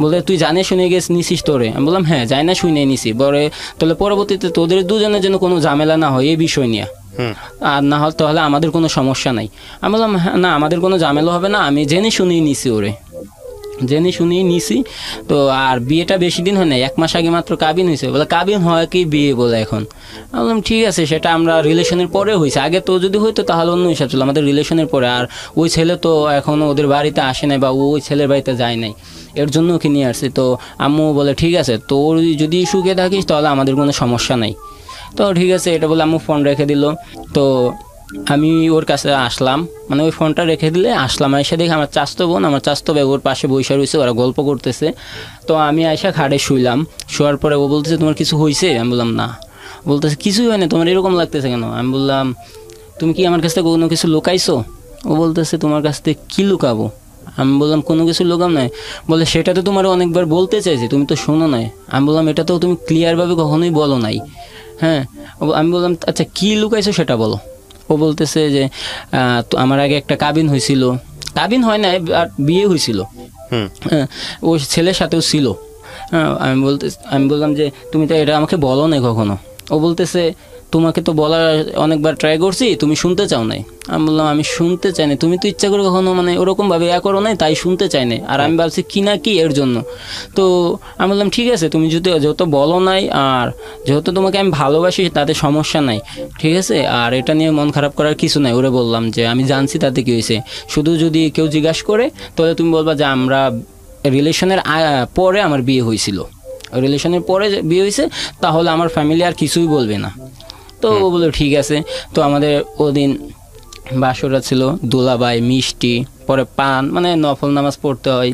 বলে তুই জানিয়ে শুনে নিছিস তোরে? আমি বললাম হ্যাঁ যাই না শুনে নিছি, বলে তাহলে পরবর্তীতে তোদের দুজনের জন্য কোনো ঝামেলা না হয় এই বিষয় নিয়ে, আর না হলে তাহলে আমাদের কোনো সমস্যা নাই। আমি বললাম হ্যাঁ না আমাদের কোনো ঝামেলা হবে না, আমি জেনে শুনেই নিছি, ওরে জেনে শুনেই নিছি। তো আর বিয়েটা বেশি দিন হয় না, 1 মাস আগে মাত্র কাবিন হয়েছে। বলে কাবিন হয় কি বিয়ে বলে এখন? আমি বললাম ঠিক আছে, সেটা আমরা রিলেশনের পরে হয়েছে, আগে তো যদি হইতো তাহলে অন্য হিসাব ছিল, আমাদের রিলেশনের পরে। আর ওই ছেলে তো এখনও ওদের বাড়িতে আসে নাই বা ওই ছেলের বাড়িতে যায় নাই, এর জন্য ওকে নিয়ে আসছে। তো আম্মু বলে ঠিক আছে, তোর যদি সুখে থাকিস তাহলে আমাদের কোনো সমস্যা নাই। তো ঠিক আছে এটা বলে আম্মু ফোন রেখে দিল। তো আমি ওর কাছে আসলাম, মানে ওই ফোনটা রেখে দিলে আসলাম, এসে দেখি আমার চাস্তো বোন আমার চাস্তো ভাই ওর পাশে বসে রয়েছে, ওরা গল্প করতেছে। তো আমি আইসা খাটে শুইলাম, শোয়ার পরে ও বলতেছে তোমার কিছু হয়েছে? আমি বললাম না। বলতেছে কিছুই হয় না, তোমার এরকম লাগতেছে কেন? আমি বললাম তুমি কি আমার কাছ থেকে কোনো কিছু লুকাইছো? ও বলতেছে তোমার কাছ থেকে কী লুকাবো? আমি বললাম কোনো কিছু লুকাম নাই। বলে সেটা তো তোমার অনেকবার বলতে চাইছি, তুমি তো শোনো নাই। আমি বললাম এটা তো তুমি ক্লিয়ারভাবে কখনোই বলো নাই। হ্যাঁ, আমি বললাম আচ্ছা কী লুকাইছো সেটা বলো। ও বলতেছে যে তো আমার আগে একটা কাবিন হয়েছিল, কাবিন হয় না বিয়ে হয়েছিল, হ্যাঁ ওই ছেলের সাথেও ছিল। হ্যাঁ আমি বললাম যে তুমি তো এটা আমাকে বলো না কখনো। ও বলতেছে তোমাকে তো বলার অনেকবার ট্রাই করছি, তুমি শুনতে চাও নাই। আমি বললাম আমি শুনতে চাই না, তুমি তো ইচ্ছা করে কখনো মানে ওরকমভাবে করো নাই, তাই শুনতে চাই না। আর আমি ভাবছি কি না কি এর জন্য। তো আমি বললাম ঠিক আছে তুমি যেহেতু বলো নাই, আর যেহেতু তোমাকে আমি ভালোবাসি তাতে সমস্যা নাই, ঠিক আছে। আর এটা নিয়ে মন খারাপ করার কিছু নাই। ওরে বললাম যে আমি জানছি তাতে কী হয়েছে, শুধু যদি কেউ জিজ্ঞাসা করে তাহলে তুমি বলবা যে আমরা রিলেশনের পরে আমার বিয়ে হয়েছিল, রিলেশনের পরে বিয়ে হয়েছে, তাহলে আমার ফ্যামিলি আর কিছুই বলবে না। তো ও বললো ঠিক আছে। তো আমাদের ওদিন বাসরা ছিল, দুলাভাই মিষ্টি, পরে পান, মানে নফল নামাজ পড়তে হয়,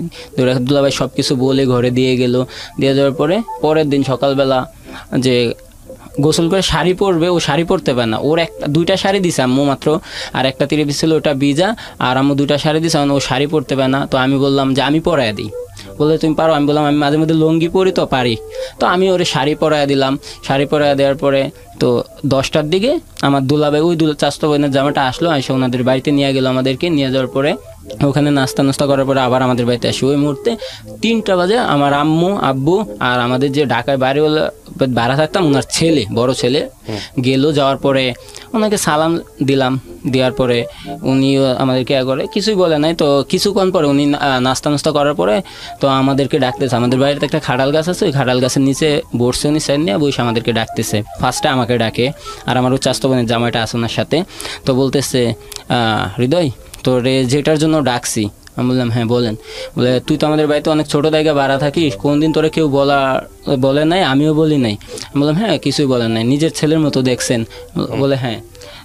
দুলাভাই সব কিছু বলে ঘরে দিয়ে গেল। দিয়ে যাওয়ার পরে পরের দিন সকালবেলা যে গোসল করে শাড়ি পরবে, ও শাড়ি পরতে পারে না, ওর দুইটা শাড়ি দিছে আম্মু মাত্র, আর একটা তিরিশ ছিল ওটা ভিজা, আর আম্মু দুইটা শাড়ি দিছে, ও শাড়ি পরতে পারে না। তো আমি বললাম যে আমি পরাইয়া দিই। বলে তুমি পারো? আমি বললাম আমি মাঝে মধ্যে লুঙ্গি পরি তো পারি। তো আমি ওরে শাড়ি পরাইয়া দিলাম। শাড়ি পরাইয়া দেওয়ার পরে তো 10টার দিকে আমার দুলাভাই ওই চাস্তো বোনের জামাটা আসলো, এসে ওনাদের বাড়িতে নিয়ে গেলো আমাদেরকে। নিয়ে যাওয়ার পরে ওখানে নাস্তা করার পরে আবার আমাদের বাড়িতে আসি। ওই মুহূর্তে 3টা বাজে আমার আম্মু আব্বু আর আমাদের যে ঢাকায় বাড়িওয়ালা ভাড়া থাকতাম ওনার ছেলে, বড় ছেলে গেল। যাওয়ার পরে ওনাকে সালাম দিলাম, দেওয়ার পরে উনিও আমাদেরকে করে কিছুই বলে নাই। তো কিছুক্ষণ পরে উনি নাস্তা করার পরে তো আমাদেরকে ডাকতেছে। আমাদের বাড়িতে একটা খাড়াল গাছ আছে, ওই খাড়াল গাছের নিচে বসছে উনি, সাইড নিয়ে বসে আমাদেরকে ডাকতেছে। ফার্স্টে আমাকে ডাকে, আর আমার ওই চাস্তো বোনের জামাইটা আছে ওনার সাথে। তো বলতেছে হৃদয় তোরে যেটার জন্য ডাকছি। আমি বললাম হ্যাঁ বলেন। বলে তুই তো আমাদের বাড়িতে অনেক ছোটো জায়গায় ভাড়া থাকিস, কোনদিন তোরে কেউ বলে নাই, আমিও বলি নাই। আমি বললাম হ্যাঁ কিছুই বলেন নাই, নিজের ছেলের মতো দেখছেন। বলে হ্যাঁ।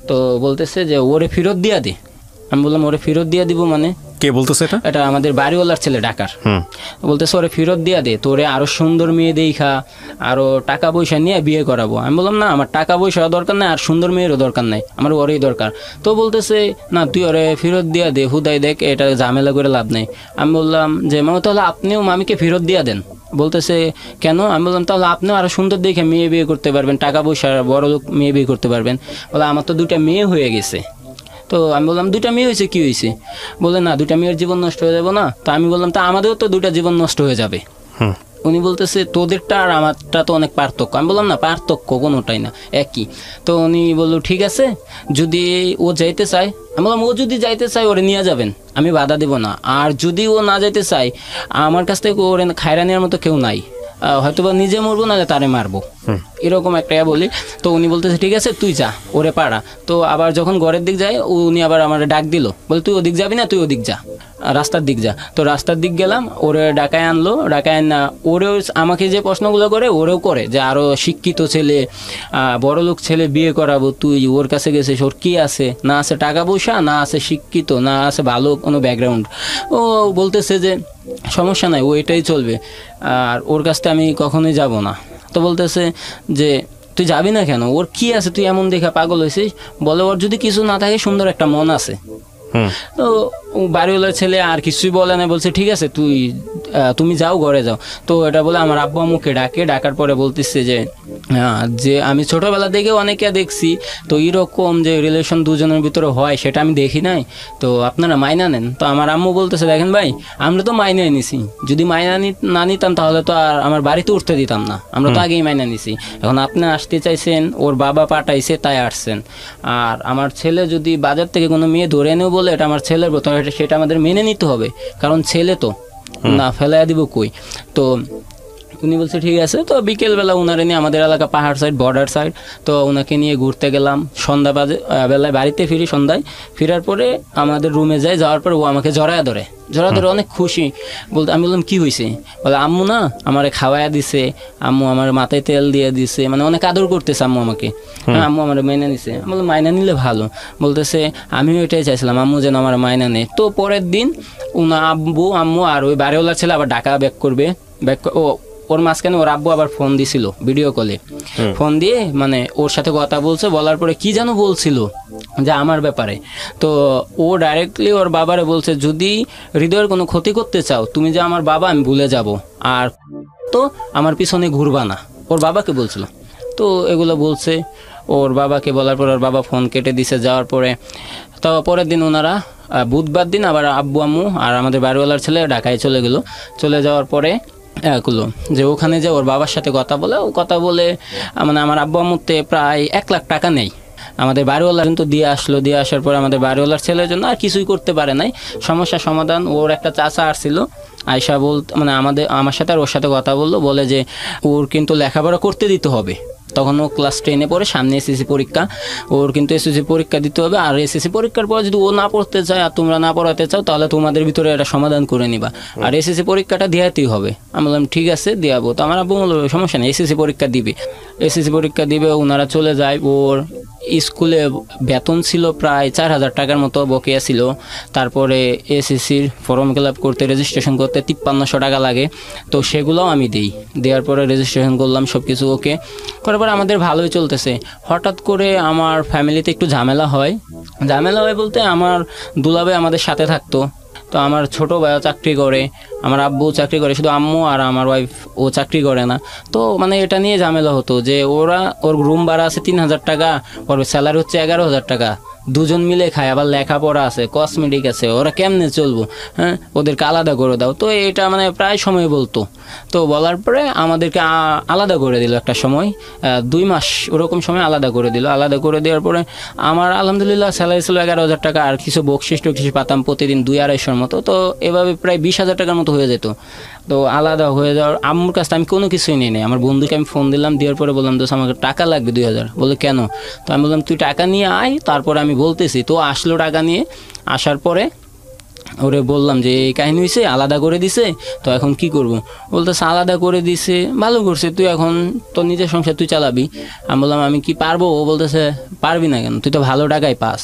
তো বলতেছে যে ওরে ফেরত দিয়া দে। আমি বললাম ওরে ফেরত দিয়া দিব মানে? কে বলতেছে এটা? এটা আমাদের বাড়িওয়ালার ছেলে ঢাকার। বলতেছে ওরে ফেরত দিয়া দে, তোরে আরো সুন্দর মেয়ে দেখা আরো টাকা পয়সা নিয়ে বিয়ে করাবো। আমি বললাম না, আমার টাকা পয়সা দরকার নাই আর সুন্দর মেয়েরও দরকার নাই, আমার ওরেই দরকার। তো বলতেছে না তুই ওরে ফেরত দিয়া দে, হুদাই দেখ এটা ঝামেলা করে লাভ নেই। আমি বললাম যে মামা তাহলে আপনিও মামিকে ফেরত দিয়া দেন। বলতেছে কেন? আমি বললাম তাহলে আপনিও আরো সুন্দর দেখে মেয়ে বিয়ে করতে পারবেন, টাকা পয়সা বড় লোক মেয়ে বিয়ে করতে পারবেন। বলে আমার তো 2টা মেয়ে হয়ে গেছে। তো আমি বললাম 2টা মেয়ে হয়েছে, কি হয়েছে? বলে না 2টা মেয়ের জীবন নষ্ট হয়ে যাবে না। তা আমি বললাম তা আমাদেরও তো 2টা জীবন নষ্ট হয়ে যাবে। উনি বলতেছে তোদেরটা আর আমারটা তো অনেক পার্থক্য। আমি বললাম না পার্থক্য কোনোটাই না, একই। তো উনি বললো ঠিক আছে, যদি ও যাইতে চায়, আমি বললাম ও যদি যাইতে চায় ওরে নিয়ে যাবেন, আমি বাধা দেবো না। আর যদি ও না যাইতে চায়, আমার কাছ থেকে ওরে খায়রা নেওয়ার মতো কেউ নাই, হয়তো বা নিজে মরবো না তারে মারবো, এরকম একটা বলি। তো উনি বলতেছে ঠিক আছে তুই যা, ওরে পাড়া। তো আবার যখন ঘরের দিক যায় উনি আবার আমার ডাক দিল, বলে তুই ওদিক যাবি না, তুই ওদিক যা, রাস্তার দিক যা। তো রাস্তার দিক গেলাম, ওরে ডাকায় আনলো। ডাকায় আন না ওরেও আমাকে যে প্রশ্নগুলো করে ওরেও করে যে আরও শিক্ষিত ছেলে, বড়লোক ছেলে বিয়ে করাবো, তুই ওর কাছে গেছিস, ওর কী আছে? না আছে টাকা পয়সা, না আছে শিক্ষিত, না আছে ভালো কোনো ব্যাকগ্রাউন্ড। ও বলতেছে যে সমস্যা নাই, ও এটাই চলবে, আর ওর কাছটা আমি কখনোই যাব না। তো বলতেছে যে তুই যাবি না কেন? ওর কি আছে তুই এমন দেখা পাগল হয়েছিস? বলে ওর যদি কিছু না থাকে সুন্দর একটা মন আছে। তো বাড়িওয়ালার ছেলে আর কিছুই বলে না, বলছে ঠিক আছে তুমি যাও, ঘরে যাও। তো এটা বলে আমার আব্বু আম্মুকে ডাকার পরে বলতেছে যে আমি ছোটবেলা থেকে অনেকে দেখছি, তো এরকম যে রিলেশন দুজনের ভিতরে হয় সেটা আমি দেখি নাই, তো আপনারা মাইনা নেন। তো আমার আম্মু বলতেছে দেখেন ভাই, আমরা তো মাইনা নিছি, যদি মাইনা না নিতাম তাহলে তো আর আমার বাড়িতে উঠতে দিতাম না, আমরা তো আগেই মাইনা নিছি। এখন আপনি আসতে চাইছেন, ওর বাবা পাঠাইছে তাই আসছেন। আর আমার ছেলে যদি বাজার থেকে কোনো মেয়ে ধরে এনেও বলে এটা আমার ছেলের বোধ, সেটা আমাদের মেনে নিতে হবে, কারণ ছেলে তো না ফেলাইয়া দিব কই। তো উনি বলছে ঠিক আছে। তো বিকেলবেলা উনারে নিয়ে আমাদের এলাকা পাহাড় সাইড, বর্ডার সাইড, তো ওনাকে নিয়ে ঘুরতে গেলাম। সন্ধ্যা বেলায় বাড়িতে ফিরি, সন্ধ্যায় ফেরার পরে আমাদের রুমে যাওয়ার পরে ও আমাকে জড়ায় ধরে অনেক খুশি। বলতে আমি বললাম কি হয়েছে? বলে আম্মু না আমারে খাওয়াইয়া দিছে, আম্মু আমার মাথায় তেল দিয়ে দিছে, মানে অনেক আদর করতেছে আম্মু আমাকে। আম্মু আমার মাইনা নিছে। আমি বললাম মাইনা নিলে ভালো। বলতেছে আমিও এটাই চাইছিলাম, আম্মু যেন আমার মাইনা নেয়। তো পরের দিন আম্মু আর ওই বাড়িওয়ালার ছেলে আবার ঢাকা ব্যাক করবে। ওর মাঝখানে ওর আব্বু আবার ফোন দিছিল, ভিডিও কলে ফোন দিয়ে মানে ওর সাথে কথা বলছে। বলার পরে কি যেন বলছিল যে আমার ব্যাপারে। তো ও ডাইরেক্টলি ওর বাবারে বলছে যদি হৃদয়ের কোনো ক্ষতি করতে চাও, তুমি যে আমার বাবা আমি ভুলে যাব, আর তো আমার পিছনে ঘুরবা না, ওর বাবাকে বলছিল। তো এগুলো বলছে ওর বাবাকে, বলার পর ওর বাবা ফোন কেটে দিছে। যাওয়ার পরে তো পরের দিন ওনারা বুধবার দিন আবার আব্বু আম্মু আর আমাদের বাড়িওয়ালার ছেলে ঢাকায় চলে যাওয়ার পরে এগুলো যে ওখানে যে ওর বাবার সাথে কথা বলে মানে আমার আব্বু আম্মুতে প্রায় 1 লাখ টাকা নেই। আমাদের বাড়িওয়ালার কিন্তু দিয়ে আসার পরে আমাদের বাড়িওয়ালার ছেলের জন্য আর কিছুই করতে পারে নাই। সমস্যার সমাধান ওর একটা চাচা আসছিল, আয়সা মানে আমার সাথে আর ওর সাথে কথা বলে যে ওর কিন্তু লেখাপড়া করতে দিতে হবে। তখন ও ক্লাস 10-এ পড়ে, সামনে এসএসসি পরীক্ষা, ওর কিন্তু এসএসসি পরীক্ষা দিতে হবে। আর এসএসসি পরীক্ষার পর যদি ও না পড়তে চায় আর তোমরা না পড়াতে চাও তাহলে তোমাদের ভিতরে এটা সমাধান করে নিবা, আর এসএসসি পরীক্ষাটা দেওয়াতেই হবে। আমি বললাম ঠিক আছে দেওয়াবো। তো আমার আব্বু বলল সমস্যা নেই, এসএসসি পরীক্ষা দিবে। ওনারা চলে যায়। ওর স্কুলে বেতন ছিল প্রায় 4,000 টাকার মতো বকেয়া ছিল। তারপরে এসএসসির ফর্ম ফিল আপ করতে, রেজিস্ট্রেশন করতে 5300 টাকা লাগে। তো সেগুলোও আমি দেওয়ার পরে রেজিস্ট্রেশন করলাম, সব কিছু ওকে করার পরে আমাদের ভালোই চলতেছে। হঠাৎ করে আমার ফ্যামিলিতে একটু ঝামেলা হয় বলতে আমার দুলাভাই আমাদের সাথে থাকতো। তো আমার ছোটো ভাইও চাকরি করে, আমার আব্বু চাকরি করে, শুধু আম্মু আর আমার ওয়াইফ ও চাকরি করে না। তো মানে এটা নিয়ে ঝামেলা হতো যে ওর রুম ভাড়া আছে 3,000 টাকা, ওর স্যালারি হচ্ছে 11,000 টাকা, দুজন মিলে খায়, আবার লেখাপড়া আছে, কসমেটিক আছে, ওরা কেমনে চলবো? হ্যাঁ, ওদেরকে আলাদা করে দাও। তো এটা মানে প্রায় সময় বলতো। তো বলার পরে আমাদেরকে আলাদা করে দিল একটা সময়, 2 মাস ওরকম সময় আলাদা করে দেওয়ার পরে আমার আলহামদুলিল্লাহ স্যালারি ছিল 11,000 টাকা, আর কিছু বকশিস টকশিস পাতাম প্রতিদিন 200-250 মতো। তো এভাবে প্রায় 20,000 টাকার মতো হয়ে যেত। তো আলাদা হয়ে যাওয়ার আম্মুর কাছে আমি কোনো কিছুই নিই নাই। আমার বন্ধুকে আমি ফোন দিলাম, দেওয়ার পরে বললাম দোস্ত আমাকে টাকা লাগবে 2,000। বলে কেন? তো আমি বললাম তুই টাকা নিয়ে আয়, তারপরে আমি বলতেছি। তো আসলো টাকা নিয়ে। আসার পরে ওরে বললাম যে এই কাহিনী হয়েছে, আলাদা করে দিছে, তো এখন কি করব? বলতেছে আলাদা করে দিছে, ভালো করছে, তুই এখন তোর নিজের সংসার তুই চালাবি। আমি বললাম আমি কি পারবো? ও বলতেছে পারবি না কেন, তুই তো ভালো টাকাই পাস।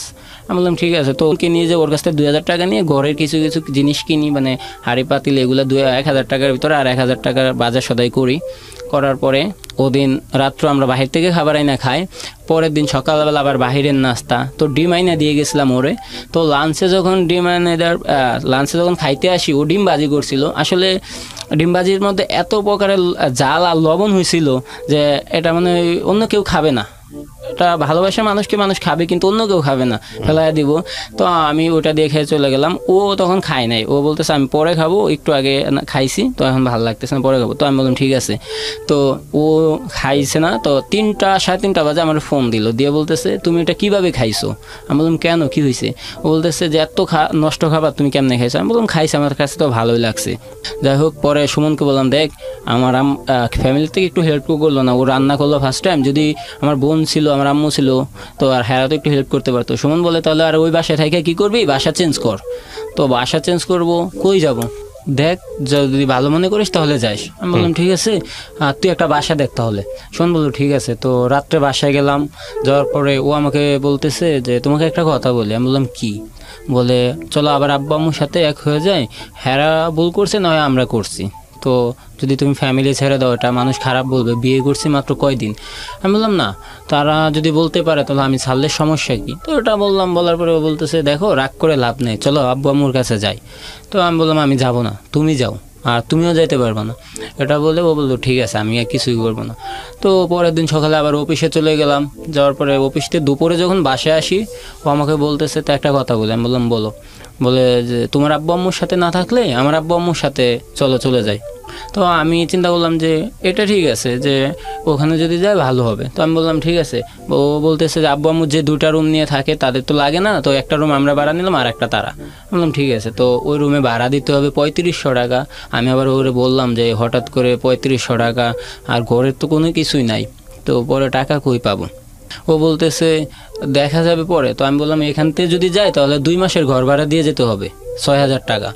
আমি বললাম ঠিক আছে, তো ওকে নিয়ে যে ওর কাছ থেকে 2,000 টাকা নিয়ে ঘরের কিছু কিছু জিনিস কিনি, মানে হাঁড়ি পাতিল এগুলো 1,000 টাকার ভিতরে, আর 1,000 টাকার বাজার সদাই করি। করার পরে ওদিন রাত্র আমরা বাহির থেকে খাবার আইনা খাই, পরের দিন সকালবেলা আবার বাহিরের নাস্তা, তো ডিম আইনা দিয়ে গেছিলাম ওরে। তো লাঞ্চে যখন লাঞ্চে যখন খাইতে আসি, ও ডিম ভাজি করছিল। আসলে ডিম ভাজির মধ্যে এত প্রকারের জাল আর লবণ হয়েছিল যে এটা মানে অন্য কেউ খাবে না। এটা ভালোবাসার মানুষকে মানুষ খাবে, কিন্তু অন্য কেউ খাবে না, ফেলাইয়া দিব। তো আমি ওটা দিয়ে খেয়ে চলে গেলাম। ও তখন খায় নাই, ও বলতেছে আমি পরে খাবো, একটু আগে খাইছি তো এখন ভালো লাগতেছে না, পরে খাবো। তো আমি বললাম ঠিক আছে। তো ও খাইছে না, তো 3টা 3:30 বাজে আমার ফোন দিল, দিয়ে বলতেছে তুমি এটা কিভাবে খাইছো? আমি বললাম কেন, কি হয়েছে? ও বলতেছে যে এত নষ্ট খাবার তুমি কেমনে খাইছো? আমি বললাম খাইছি, আমার কাছে তো ভালোই লাগছে। যাই হোক, পরে সুমনকে বললাম দেখ আমার ফ্যামিলি থেকে একটু হেল্প করলো না, ও রান্না করলো ফার্স্ট টাইম, যদি আমার বোন ছিল, আমার আম্মু ছিল, তো আর হ্যাঁ তো একটু হেল্প করতে পারতো। সুমন বলে তাহলে আর ওই বাসায় থেকে কি করবি, বাসা চেঞ্জ কর। তো বাসা চেঞ্জ করব, কই যাব? দেখ যদি ভালো মনে করিস তাহলে যাইস। আমি বললাম ঠিক আছে, তুই একটা বাসা দেখ তাহলে। সুমন বললো ঠিক আছে। তো রাত্রে বাসায় গেলাম, যাওয়ার পরে ও আমাকে বলতেছে যে তোমাকে একটা কথা বলি। আমি বললাম কি? বলে চলো আবার আব্বা আম্মুর সাথে এক হয়ে যায়, হ্যারা ভুল করছে নয় আমরা করছি, তো যদি তুমি ফ্যামিলি ছেড়ে দাও এটা মানুষ খারাপ বলবে, বিয়ে করছি মাত্র কয়দিন। আমি বললাম না, তারা যদি বলতে পারে তাহলে আমি ছাড়লে সমস্যা কি? তো এটা বললাম, বলার পরে ও বলতেছে দেখো রাগ করে লাভ নেই, চলো আব্বু আম্মুর কাছে যাই। তো আমি বললাম আমি যাব না, তুমি যাও, আর তুমিও যাইতে পারবে না। এটা বলে ও বললো ঠিক আছে, আমি আর কিছুই করবো না। তো পরের দিন সকালে আবার অফিসে চলে গেলাম। যাওয়ার পরে অফিস থেকে দুপুরে যখন বাসায় আসি, ও আমাকে বলতেছে তো একটা কথা বলে। আমি বললাম বলো। বলে যে তোমার আব্বু আম্মুর সাথে না থাকলে আমার আব্বু আম্মুর সাথে চলে যাই। তো আমি চিন্তা করলাম যে এটা ঠিক আছে, যে ওখানে যদি যায় ভালো হবে। তো আমি বললাম ঠিক আছে। ও বলতেছে যে আব্বু আম্মু যে 2টা রুম নিয়ে থাকে তাদের তো লাগে না, তো একটা রুম আমরা ভাড়া নিলাম আর একটা তারা। বললাম ঠিক আছে। তো ওই রুমে ভাড়া দিতে হবে 3500 টাকা। আমি আবার ওরে বললাম যে হঠাৎ করে 3500 টাকা, আর ঘরের তো কোনো কিছুই নাই, তো পরে টাকা কই পাবো? ও বলতেছে দেখা যাবে পরে। তো আমি বললাম এখান থেকে যদি যাই তাহলে 2 মাসের ঘর ভাড়া দিয়ে যেতে হবে 6000 টাকা।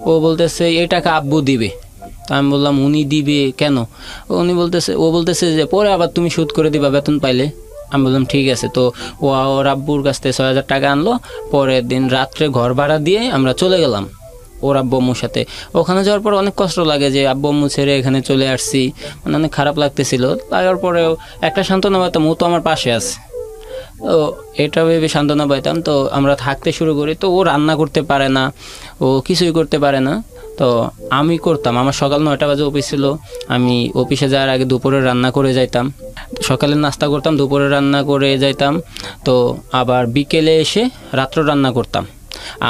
ও বলতেছে এই টাকা আব্বু দিবে। তো আমি বললাম উনি দিবে কেন? ও বলতেছে যে পরে আবার তুমি শোধ করে দিবা বেতন পাইলে। আমি বললাম ঠিক আছে। তো ওর আব্বুর কাছ থেকে 6000 টাকা আনলো। পরের দিন রাত্রে ঘর ভাড়া দিয়ে আমরা চলে গেলাম ওর আব্বু আম্মুর সাথে। ওখানে যাওয়ার পর অনেক কষ্ট লাগে যে আব্বু আম্মু ছেড়ে এখানে চলে আসছি, মানে অনেক খারাপ লাগতেছিল। লাগার পরেও একটা সান্ত্বনা পাইতাম, ও তো আমার পাশে আছে, তো এটা ভেবে সান্ত্বনা পাইতাম। তো আমরা থাকতে শুরু করি। তো ও রান্না করতে পারে না, ও কিছুই করতে পারে না, তো আমি করতাম। আমার সকাল 9টা বাজে অফিস ছিল, আমি অফিসে যাওয়ার আগে দুপুরে রান্না করে যাইতাম, সকালে নাস্তা করতাম, দুপুরে রান্না করে যাইতাম, তো আবার বিকেলে এসে রাত্র রান্না করতাম।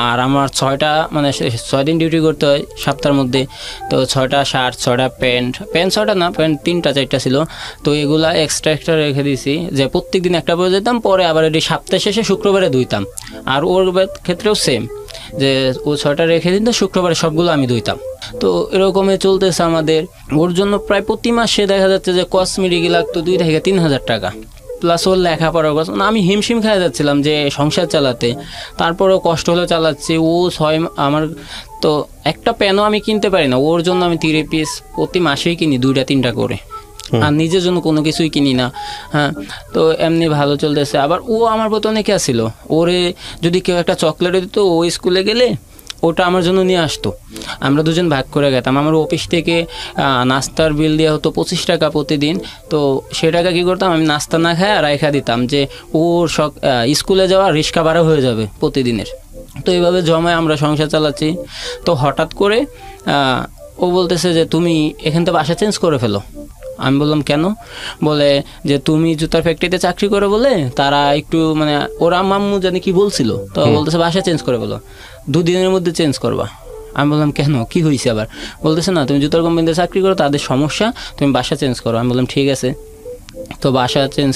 আর আমার 6টা মানে 6 দিন ডিউটি করতে হয় সপ্তাহের মধ্যে। তো 6টা শার্ট, 6টা প্যান্ট 6টা না, প্যান্ট 3টা 4টা ছিল। তো এগুলা এক্সট্রা রেখে দিয়েছি যে প্রত্যেক দিন একটা পরে যেতাম, পরে আবার এটি সপ্তাহ শেষে শুক্রবারে ধুইতাম। আর ওর ক্ষেত্রেও সেম, যে ও 6টা রেখে দিত, শুক্রবারে সবগুলো আমি ধুইতাম। তো এরকমই চলতেছে আমাদের। ওর জন্য প্রায় প্রতি মাসে দেখা যাচ্ছে যে কসমেটিক লাগতো 2 থেকে 3000 টাকা, প্লাস ওর লেখাপড়ার কথা। আমি হিমশিম খেয়ে যাচ্ছিলাম যে সংসার চালাতে, তারপরেও কষ্ট হলে চালাচ্ছি। ও আমার তো একটা প্যানও আমি কিনতে পারি না, ওর জন্য আমি 3 পিস প্রতি মাসেই কিনি 2টা 3টা করে, আর নিজের জন্য কোনো কিছুই কিনি না। হ্যাঁ, তো এমনি ভালো চলতেছে। আবার ও আমার প্রতি অনেকে আসছিল, ওরে যদি কেউ একটা চকলেট দিত, ও স্কুলে গেলে ওটা আমার জন্য নিয়ে আসতো, আমরা দুজন ভাগ করে খেতাম। আমার অফিস থেকে নাস্তার বিল দেওয়া হতো 25 টাকা প্রতিদিন। তো সে টাকা কী করতাম, আমি নাস্তা না খায় রাইখা দিতাম, যে ওর স্কুলে যাওয়া রিক্সা ভাড়া হয়ে যাবে প্রতিদিনের। তো এইভাবে জমায় আমরা সংসার চালাচ্ছি। তো হঠাৎ করে ও বলতেছে যে তুমি এখান থেকে বাসা চেঞ্জ করে ফেলো। আমি বললাম কেন? বলে যে তুমি জুতার ফ্যাক্টরিতে চাকরি করে বলে তারা একটু মানে ওর আম্মু জানি কি বলছিল, তো বলতেছে বাসা চেঞ্জ করে বলো, 2 দিনের মধ্যে চেঞ্জ করবা। আমি বললাম কেন, কি হয়েছে আবার? বলতেছে না তুমি জুতার কোম্পানিতে চাকরি করো, তাদের সমস্যা, তুমি বাসা চেঞ্জ করো। আমি বললাম ঠিক আছে। তো বাসা চেঞ্জ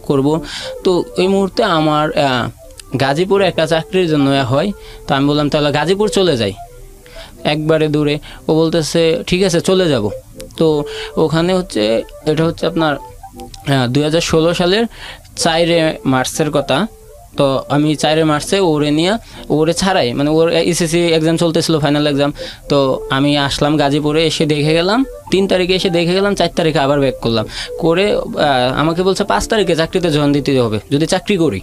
করবো। তো এই মুহূর্তে আমার গাজীপুরে একটা চাকরির জন্য হয়। তো আমি বললাম তাহলে গাজীপুর চলে যাই, একবারে দূরে। ও বলতেছে ঠিক আছে চলে যাব। তো ওখানে এটা হচ্ছে আপনার 2016 সালের 4 মার্চের কথা। তো আমি 4 মার্চে ওরে নিয়ে ওরে ছাড়াই, মানে ওর এসএসসি এক্সাম চলতেছিল, ফাইনাল এক্সাম। তো আমি আসলাম গাজীপুরে, এসে দেখে গেলাম 3 তারিখে এসে দেখে গেলাম, 4 তারিখে আবার ব্যাক করলাম করে আমাকে বলছে 5 তারিখে চাকরিতে জয়েন দিতে হবে যদি চাকরি করি।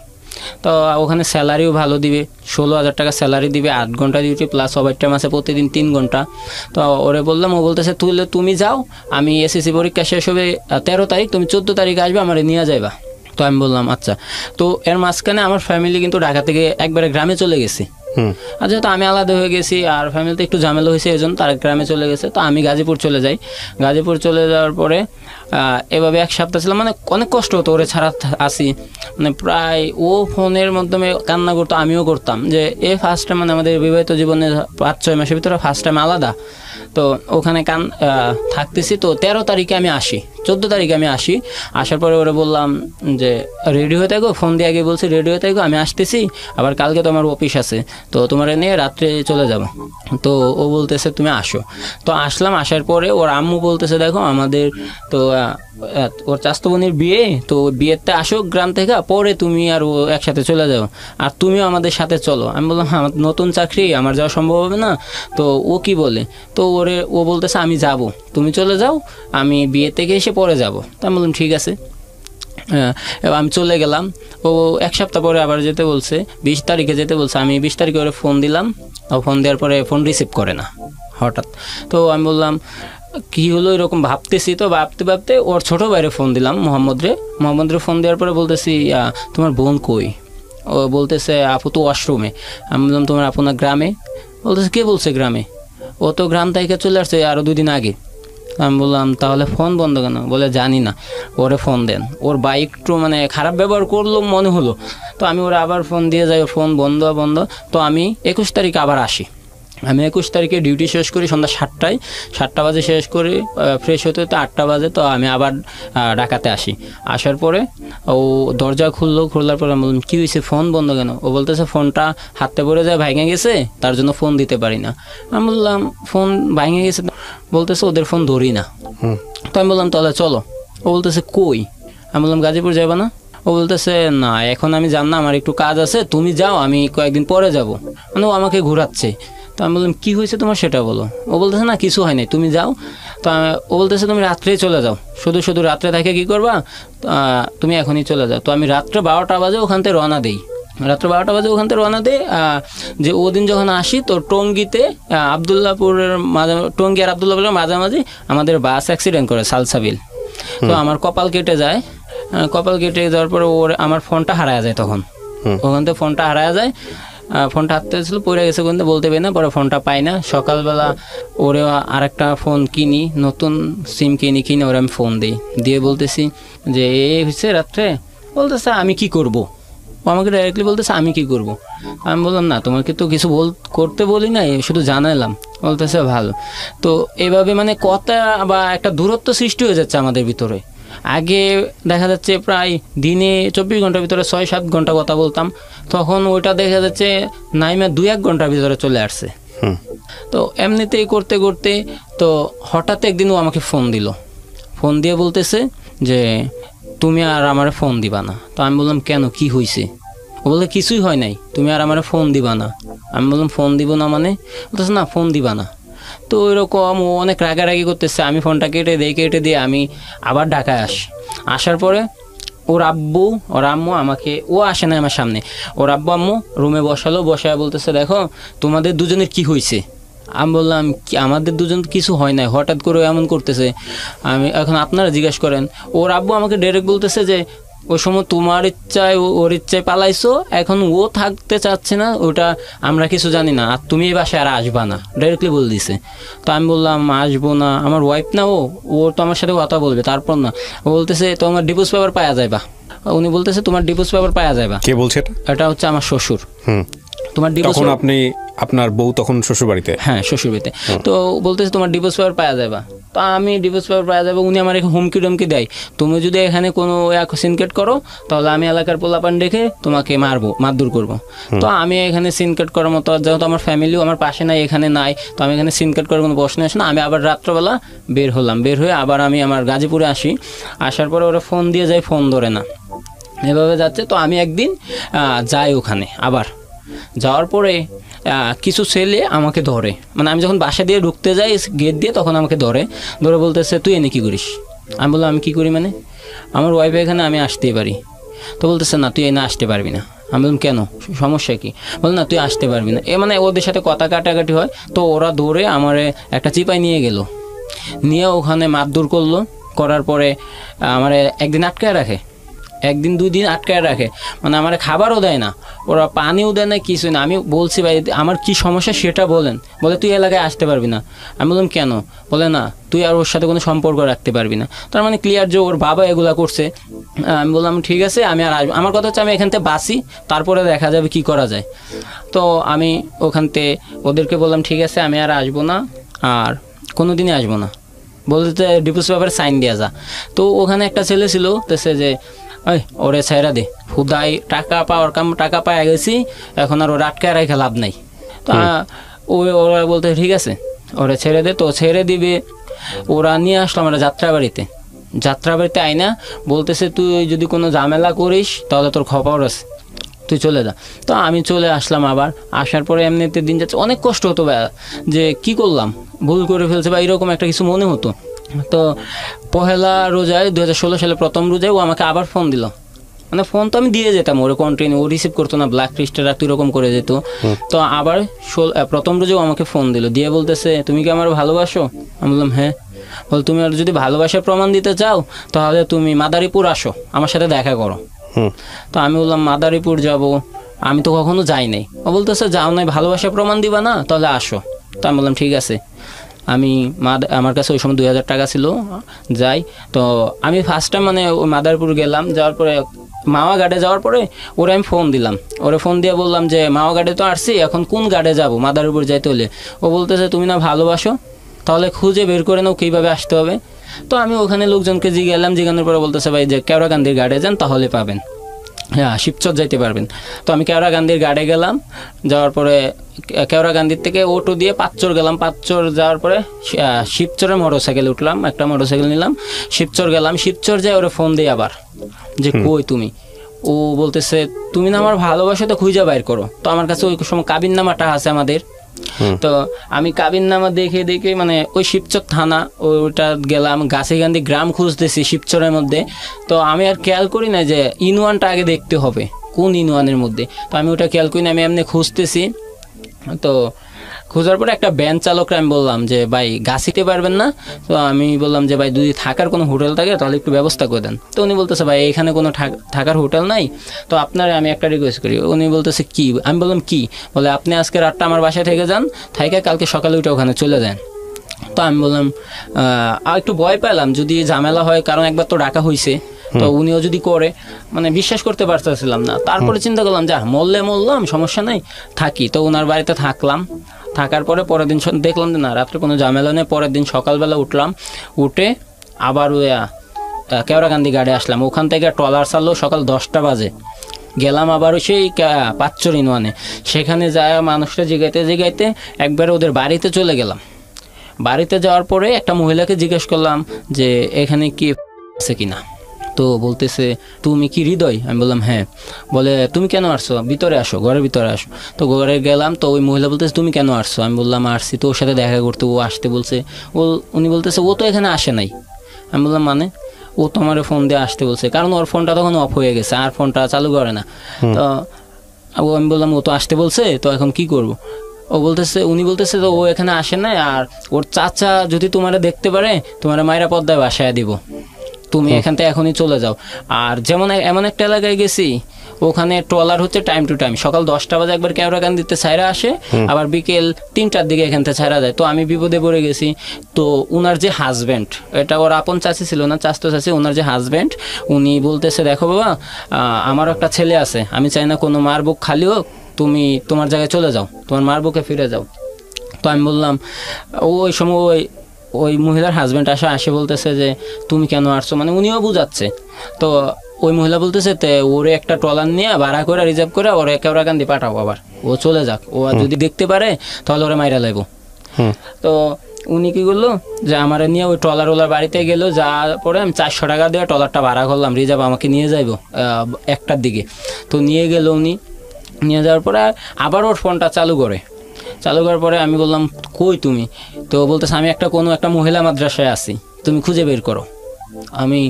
তো ওখানে স্যালারিও ভালো দিবে, 16,000 টাকা স্যালারি দিবে, 8 ঘন্টা ডিউটি প্লাস ওভার টাইম আছে প্রতিদিন 3 ঘন্টা। তো ওরে বললাম, ও বলতেছে তুমি যাও, আমি এসএসসি পরীক্ষা শেষ হবে 13 তারিখ, তুমি 14 তারিখে আসবে, আমার নিয়ে যাইবা। তো আমি বললাম আচ্ছা। তো এর মাঝখানে আমার ফ্যামিলি কিন্তু ঢাকা থেকে একবারে গ্রামে চলে গেছে। আর যেহেতু আমি আলাদা হয়ে গেছি আর ফ্যামিলিতে একটু ঝামেলা হয়েছে, এই জন্য তারা গ্রামে চলে গেছে। তো আমি গাজীপুর চলে যাই। গাজীপুর চলে যাওয়ার পরে এভাবে 1 সপ্তাহ ছিলাম, মানে অনেক কষ্ট হতো ওরে ছাড়া আসি, মানে প্রায় ও ফোনের মাধ্যমে কান্না করতো, আমিও করতাম। যে ফার্স্ট টাইম, মানে আমাদের বিবাহিত জীবনে 5-6 মাসের ভিতরে ফার্স্ট টাইম আলাদা। তো ওখানে থাকতেছি। তো 13 তারিখে আমি আসি, 14 তারিখে আমি আসি। আসার পরে ওরা বললাম যে রেডি হয়ে থাকো, ফোন দিয়ে আগে বলছি রেডি হয়ে থাকো, আমি আসতেছি, আবার কালকে তো আমার অফিস আছে, তো তোমার নিয়ে রাত্রে চলে যাব। তো ও বলতেছে তুমি আসো। তো আসলাম। আসার পরে ওর আম্মু বলতেছে দেখো আমাদের তো ওর চাচাতো বোনের বিয়ে, তো বিয়েতে আসো গ্রাম থেকে, পরে তুমি আর ও একসাথে চলে যাও, আর তুমিও আমাদের সাথে চলো। আমি বললাম আমার নতুন চাকরি, আমার যাওয়া সম্ভব হবে না। তো ও কি বলে, তো ও বলতেছে আমি যাব, তুমি চলে যাও, আমি বিয়ে থেকে এসে পরে যাব। তো আমি বললাম ঠিক আছে। আমি চলে গেলাম। ও 1 সপ্তাহ পরে আবার যেতে বলছে, 20 তারিখে যেতে বলছে। আমি 20 তারিখে ওরে ফোন দিলাম, ও ফোন দেওয়ার পরে ফোন রিসিভ করে না হঠাৎ। তো আমি বললাম কী হলো, এরকম ভাবতেছি। তো ভাবতে ওর ছোটো ভাইরে ফোন দিলাম, মোহাম্মদরে ফোন দেওয়ার পরে বলতেছি তোমার বোন কই? ও বলতেছে আপু তো ওয়াশরুমে। আমি বললাম তোমার আপনার গ্রামে? বলতেছে কে বলছে গ্রামে? ও তো গ্রাম থেকে চলে আসছে আরও 2 দিন আগে। আমি বললাম তাহলে ফোন বন্ধ কেন? বলে জানি না, ওরে ফোন দেন। ওর ভাই একটু মানে খারাপ ব্যবহার করলো মনে হলো। তো আমি ওরা আবার ফোন দিয়ে যাই, ফোন বন্ধ। তো আমি 21 তারিখে আবার আসি। আমি 21 তারিখে ডিউটি শেষ করি সন্ধ্যা 7টা বাজে শেষ করি, ফ্রেশ হতে 8টা বাজে। তো আমি আবার ঢাকাতে আসি। আসার পরে ও দরজা খোলার পরে আমি বললাম কী হয়েছে, ফোন বন্ধ কেন? ও বলতেছে ফোনটা হাতে পড়ে যায়, ভেঙে গেছে, তার জন্য ফোন দিতে পারি না। আমি বললাম ফোন ভেঙে গেছে? বলতেছে ওদের ফোন ধরি না। তো আমি বললাম তাহলে চলো। ও বলতেছে কই? আমি বললাম গাজীপুর যাবে না? ও বলতেছে না এখন আমি যান না, আমার একটু কাজ আছে, তুমি যাও, আমি কয়েকদিন পরে যাব। মানে ও আমাকে ঘোরাচ্ছে। তো আমি বললাম কী হয়েছে তোমার সেটা বলো। ও বলতেছে না কিছু হয় নাই, তুমি যাও। তো ও বলতেছে তুমি রাত্রেই চলে যাও, শুধু রাত্রে থাকে কী করবা, তুমি এখনই চলে যাও। তো আমি রাত্রে 12টা বাজে ওখান থেকে রওনা দিই। যে ওদিন যখন আসি তো টঙ্গীতে আবদুল্লাপুরের টঙ্গী আর আবদুল্লাপুরের মাঝামাঝি আমাদের বাস অ্যাক্সিডেন্ট করে সালসাবিল। তো আমার কপাল কেটে যায়। কপাল কেটে যাওয়ার পরে আমার ফোনটা হারায় যায়। তখন ওখান থেকে ফোনটা হারায় যায়। ফোনটা হাতে ছিল, পড়ে গেছে কিন্তু বলতে পারি না। পরে ফোনটা পাই না। সকালবেলা ওরে আরেকটা ফোন কিনি, নতুন সিম কিনে ওরে আমি ফোন দিয়ে বলতেছি যে এই হচ্ছে রাত্রে। বলতেছে আমি কি করব? ও আমাকে ডাইরেক্টলি বলতেছে আমি কি করব? আমি বললাম না তোমাকে তো কিছু করতে বলি না, শুধু জানালাম। বলতেছে ভালো। তো এভাবে মানে কথা বা একটা দূরত্ব সৃষ্টি হয়ে যাচ্ছে আমাদের ভিতরে। আগে দেখা যাচ্ছে প্রায় দিনে 24 ঘন্টার ভিতরে 6-7 ঘন্টা কথা বলতাম, তখন ওইটা দেখা যাচ্ছে নাইমে 2-1 ঘন্টার ভিতরে চলে আসছে। তো এমনিতেই করতে তো হঠাৎ একদিন ও আমাকে ফোন দিয়ে বলতেছে যে তুমি আর আমার ফোন দিবা না। তো আমি বললাম কেন, কি হয়েছে? ও বলে কিছুই হয় নাই, তুমি আর আমার ফোন দিবা না। আমি বললাম ফোন দিব না মানে? বলতেছে না ফোন দিবা না। তো ওইরকম ও অনেক রাগারাগি করতেছে। আমি ফোনটা কেটে দিয়ে আমি আবার ঢাকায় আসার পরে ওর আম্মু আমাকে, ও আসে না আমার সামনে, ওর আম্মু রুমে বসায় বলতেছে দেখো তোমাদের দুজনের কি হয়েছে। আমি বললাম আমাদের দুজন কিছু হয় নাই, হঠাৎ করে এমন করতেছে। আমি এখন আপনারা জিজ্ঞাসা করেন। ওর আব্বু আমাকে ডাইরেক্ট বলতেছে যে ওই সময় তোমার ইচ্ছায় ওর ইচ্ছায় পালাইছো, এখন ও থাকতে চাচ্ছে না, ওটা আমরা কিছু জানি না, আর তুমি এই বাসায় আর আসবা না, ডাইরেক্টলি বলে দিছে। তো আমি বললাম আসবো না, আমার ওয়াইফ না, ও তো আমার সাথে কথা বলবে। তারপর না ও বলতেছে তোমার ডিভোর্স পেপার পাওয়া যায়বা। উনি বলতেছে তোমার ডিভোর্স পেপার পাওয়া যায়বা। কে বলছে এটা হচ্ছে আমার শ্বশুর। তোমার ডিভোর্স, তখন আপনার বউ তখন শ্বশুর বাড়িতে? হ্যাঁ, শ্বশুর বাড়িতে। তো বলতেছে তোমার ডিভোর্স পেপার পাওয়া যাবে। তো আমি ডিভোর্স পেপার পাওয়া যাবে, উনি আমার হুমকি দেয়, তুমি যদি এখানে কোনো সিনকেট করো তাহলে আমি এলাকার পোলাপান রেখে তোমাকে মারধর করবো। তো আমি এখানে সিনকেট করার মতো, যেহেতু আমার ফ্যামিলিও আমার পাশে নাই, এখানে নাই, তো আমি এখানে সিনকেট করার কোনো প্রশ্ন আসে না। আমি আবার রাত্রবেলা বের হয়ে আবার আমি আমার গাজীপুরে আসার পরে ওরা ফোন দিয়ে যায়, ফোন ধরে না। এভাবে যাচ্ছে। তো আমি একদিন যাই ওখানে, আবার যাওয়ার পরে কিছু ছেলে আমাকে ধরে, মানে আমি যখন বাসা দিয়ে ঢুকতে যাই গেট দিয়ে, তখন আমাকে ধরে বলতেছে তুই এনে কী করিস? আমি বললাম আমি কী করি মানে, আমার ওয়াইফ এখানে, আমি আসতেই পারি। তো বলতেছে না তুই এনে আসতে পারবি না। আমি বললাম কেন, সমস্যা কি? বল না তুই আসতে পারবি না। মানে ওদের সাথে কথা কাটাকাটি হয়। তো ওরা ধরে আমার একটা চিপায় নিয়ে গেল, নিয়ে ওখানে মারধর করলো। করার পরে আমার একদিন আটকায় রাখে, একদিন 2 দিন আটকায় রাখে, মানে আমার খাবারও দেয় না, ওরা পানিও দেয় না, কিছুই না। আমি বলছি ভাই আমার কি সমস্যা সেটা বলেন। বলে তুই এলাকায় আসতে পারবি না। আমি বললাম কেন? বলে না তুই আর ওর সাথে কোনো সম্পর্ক রাখতে পারবি না। তার মানে ক্লিয়ার যে ওর বাবা এগুলা করছে। আমি বললাম ঠিক আছে আমি আর আসবো, আমার কথা হচ্ছে আমি এখান থেকে বাঁচি, তারপরে দেখা যাবে কি করা যায়। তো আমি ওখান থেকে ওদেরকে বললাম ঠিক আছে আমি আর আসবো না, আর কোনো দিনই আসবো না। বলতে ডিভোর্স পেপারে সাইন দেওয়া যা। তো ওখানে একটা ছেলে ছিল, তেছে যে ওই ওরে ছেড়া দে, হুদাই টাকা পাওয়ার কাম, টাকা পাওয়া গেছি, এখন আর ওরা আটকায় রেখে লাভ নাই। তো ওরা বলতে ঠিক আছে ওরা ছেড়ে দে। তো ছেড়ে দিবে, ওরা নিয়ে আসলো আমরা যাত্রাবাড়িতে আইনা বলতেছে তুই যদি কোনো ঝামেলা করিস তাহলে তোর খবর আছে, তুই চলে যা। তো আমি চলে আসলাম। আবার আসার পরে এমনিতে দিন যাচ্ছে, অনেক কষ্ট হতো ভাই, যে কি করলাম, ভুল করে ফেলছে বা এরকম একটা কিছু মনে হতো। তো পহেলা রোজায় 2016 সালে প্রথম রোজায় ও আমাকে আবার ফোন দিল, মানে ফোন তো আমি দিয়ে যেতাম, ওরে কন্টিনিউ, ও রিসিভ করতো না, ব্ল্যাক লিস্টে রাখতো, এরকম করে যেত। তো আবার প্রথম রোজেও আমাকে ফোন দিল, দিয়ে বলতেছে তুমি কি আমার ভালোবাসো? আমি বললাম হ্যাঁ। বল তুমি আর যদি ভালোবাসার প্রমাণ দিতে চাও তাহলে তুমি মাদারীপুর আসো, আমার সাথে দেখা করো। তো আমি বললাম মাদারীপুর যাব, আমি তো কখনো যাই নাই। ও বলতেছে যাও নাই, ভালোবাসার প্রমাণ দিবা না, তাহলে আসো। তো আমি বললাম ঠিক আছে। আমি আমার কাছে ওই সময় 2000 টাকা ছিল, যাই। তো আমি ফার্স্ট টাইম মানে ওই মাদারীপুর গেলাম, যাওয়ার পরে মাওয়া গার্ডে যাওয়ার পরে ওরে আমি ফোন দিলাম, ওরে ফোন দিয়ে বললাম যে মাওয়া গার্ডে তো আসছি, এখন কোন গার্ডে যাব মাদারীপুর যাইতে হলে? ও বলতেছে তুমি না ভালোবাসো, তাহলে খুঁজে বের করে নাও কীভাবে আসতে হবে। তো আমি ওখানে লোকজনকে জিজ্ঞানোর পরে বলতেছে ভাই যে কেওড়াকান্দির গার্ডে যান তাহলে পাবেন, হ্যাঁ শিবচর যাইতে পারবেন। তো আমি কেওড়াকান্দির গার্ডে গেলাম, যাওয়ার পরে কেওড়াকান্দির থেকে অটো দিয়ে পাঁচচর গেলাম, পাঁচচর যাওয়ার পরে শিবচরে মোটরসাইকেল উঠলাম, একটা মোটরসাইকেল নিলাম, শিবচর গেলাম। শিবচর যাই ওরে ফোন দিই আবার যে কই তুমি? ও বলতেছে তুমি না আমার ভালোবাসা, তো খুঁজে বাইর করো। তো আমার কাছে ওই সময় কাবিননামাটা আছে আমাদের। তো আমি কাবিননামা দেখে মানে ওই শিবচর থানা ওইটা গেলাম, গাছিকান্দি গ্রাম খুঁজতেছি শিবচরের মধ্যে। তো আমি আর খেয়াল করি না যে ইনওয়ানটা আগে দেখতে হবে কোন ইনওয়ানের মধ্যে। তো আমি ওটা খেয়াল করি না, আমি এমনি খুঁজতেছি। তো খোঁজার পরে একটা ভ্যান চালকরা আমি বললাম যে ভাই গাছিতে পারবেন না? তো আমি বললাম যে ভাই যদি থাকার কোনো হোটেল থাকে তাহলে একটু ব্যবস্থা করে দেন। তো উনি বলতেছে ভাই এখানে কোনো থাকার হোটেল নাই, তো আপনার আমি একটা রিকোয়েস্ট করি। উনি বলতেছে কি? আমি বললাম কি? বলে আপনি আজকে রাতটা আমার বাসায় থেকে যান, থাইকা কালকে সকালে উঠে ওখানে চলে যান। তো আমি বললাম একটু ভয় পেলাম যদি ঝামেলা হয়, কারণ একবার তো ডাকা হয়েছে, তো উনিও যদি করে, মানে বিশ্বাস করতে পারতেছিলাম না। তারপরে চিন্তা করলাম যা মরলাম সমস্যা নাই, থাকি। তো ওনার বাড়িতে থাকলাম, থাকার পরে পরের দিন দেখলাম যে না রাত্রে কোনো ঝামেলা নেই। পরের দিন সকালবেলা উঠলাম, উঠে আবার ওই কেওড়াকান্দি গাড়ি আসলাম। ওখান থেকে ট্রলার ছাড়লো সকাল 10টা বাজে, গেলাম আবার সেই পাঁচচর ইনওয়ানে। সেখানে যায় মানুষটা জিগাইতে একবারে ওদের বাড়িতে চলে গেলাম। বাড়িতে যাওয়ার পরে একটা মহিলাকে জিজ্ঞেস করলাম যে এখানে কি আছে কিনা। তো বলতেছে তুমি কি হৃদয়? আমি বললাম হ্যাঁ। বলে তুমি কেন আসছো? ভিতরে আসো, ঘরের ভিতরে আসো। তো ঘরে গেলাম, তো ওই মহিলা বলতেছে তুমি কেন আসছো? আমি বললাম আসছি তো ওর সাথে দেখা করতে, ও আসতে বলছে। উনি বলতেছে ও তো এখানে আসে নাই। আমি বললাম মানে? ও তো আমার ফোন দিয়ে আসতে বলছে, কারণ ওর ফোনটা তখন অফ হয়ে গেছে, আর ফোনটা চালু করে না। তো আমি বললাম ও তো আসতে বলছে, তো এখন কি করব? উনি বলতেছে তো ও এখানে আসে নাই, আর ওর চাচা যদি তোমারে দেখতে পারে তোমার মায়েরা পদ্মায় বাসায় দিব, তুমি এখান থেকে এখনই চলে যাও। আর যেমন এমন একটা এলাকায় গেছি ওখানে ট্রলার হচ্ছে টাইম টু টাইম, সকাল 10টা বাজে একবার কেওড়াকান্দিতে ছাইরা আসে, আবার বিকেল 3টার দিকে এখান থেকে ছাইরা যায়। তো আমি বিপদে পড়ে গেছি। তো ওনার যে হাজব্যান্ড, এটা ওর আপন চাচি ছিল না, চাচতো চাচি, ওনার যে হাজব্যান্ড উনি বলতেছে দেখো বাবা আমার একটা ছেলে আছে, আমি চাই না কোনো মার বুক খালি হোক, তুমি তোমার জায়গায় চলে যাও, তোমার মার বুকে ফিরে যাও। তো আমি বললাম ওই সময় ওই মহিলার হাজব্যান্ড আসে বলতেছে যে তুমি কেন আসছো, মানে উনিও বুঝাচ্ছে। তো ওই মহিলা বলতেছে তে ওরে একটা ট্রলার নিয়ে ভাড়া করে রিজার্ভ করে ওরে কেওড়াকান্দি পাঠাও, আবার ও চলে যাক, ও যদি দেখতে পারে তাহলে ওরে মাইরা লাইব। তো উনি কি করলো যে আমার নিয়ে ওই ট্রলার ওলার বাড়িতে গেল, যাওয়ার পরে আমি 400 টাকা দিয়ে ট্রলারটা ভাড়া করলাম, রিজার্ভ আমাকে নিয়ে যাইব 1টার দিকে। তো নিয়ে গেল উনি, নিয়ে যাওয়ার পরে আবার ওর ফোনটা চালু করার পরে আমি বললাম কই তুমি? তো বলতেছে আমি কোনো একটা মহিলা মাদ্রাসায় আছি, তুমি খুঁজে বের করো। আমি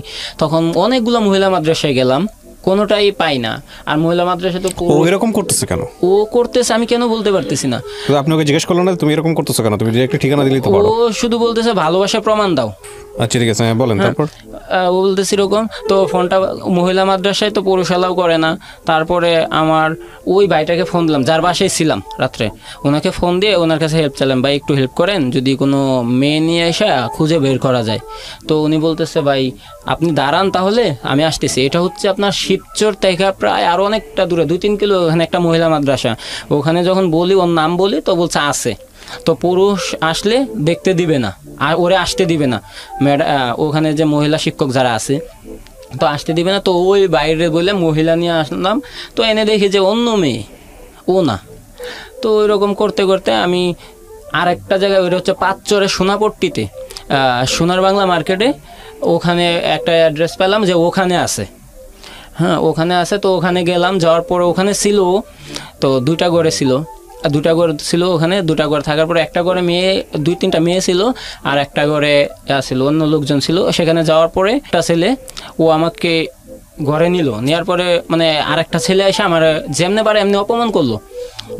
তখন অনেকগুলো মহিলা মাদ্রাসায় গেলাম, কোনোটাই পাই না। আর মহিলা মাদ্রাসা তো ও এরকম করতেছে কেন? ও করতেছে আমি কেন বলতে পারতেছি না। আপনি ওকে জিজ্ঞেস করলেন না তুমি এরকম করতেছো কেন? তুমি একটা ঠিকানা দিলেই তো পারো। ও শুধু বলতেছে ভালোবাসার প্রমাণ দাও। আচ্ছা ঠিক আছে, হ্যাঁ বলেন তারপর। ও বলতেছে এরকম। তো ফোনটা মহিলা মাদ্রাসায় তো পুরুষ অ্যালাউ করে না। তারপরে আমার ওই ভাইটাকে ফোন দিলাম, যার বাসায় ছিলাম রাত্রে, ওনাকে ফোন দিয়ে ওনার কাছে হেল্প চাইলাম, ভাই একটু হেল্প করেন, যদি কোনো মেয়ে নিয়ে এসে খুঁজে বের করা যায়। তো উনি বলতেছে ভাই আপনি দাঁড়ান তাহলে আমি আসতেছি। এটা হচ্ছে আপনার শিবচর থেকে প্রায় আরও অনেকটা দূরে, 2-3 কিলো ওখানে একটা মহিলা মাদ্রাসা। ওখানে যখন বলি ওর নাম বলি তো বলছে আছে। তো পুরুষ আসলে দেখতে দিবে না আর ওরে আসতে দিবে না, ওখানে যে মহিলা শিক্ষক যারা আছে তো আসতে দিবে না। তো ওই বাইরে বলে মহিলা নিয়ে আসলাম। তো এনে দেখি যে অন্য মেয়ে, ও না। তো ওইরকম করতে করতে আমি আর একটা জায়গায়, ওইটা হচ্ছে পাঁচচরের সোনাপট্টিতে, সোনার বাংলা মার্কেটে, ওখানে একটা অ্যাড্রেস পেলাম যে ওখানে আছে। হ্যাঁ ওখানে আছে। তো ওখানে গেলাম, যাওয়ার পরে ওখানে ছিল তো 2টা ঘরে ছিল, 2টা ঘর ছিল ওখানে। 2টা ঘর থাকার পরে একটা ঘরে মেয়ে, 2-3টা মেয়ে ছিল, আর একটা ঘরে ছিল অন্য লোকজন ছিল। সেখানে যাওয়ার পরে একটা ছেলে ও আমাকে ঘরে নেওয়ার পরে মানে আরেকটা ছেলে এসে আমার যেমনে পারে এমনি অপমান করলো,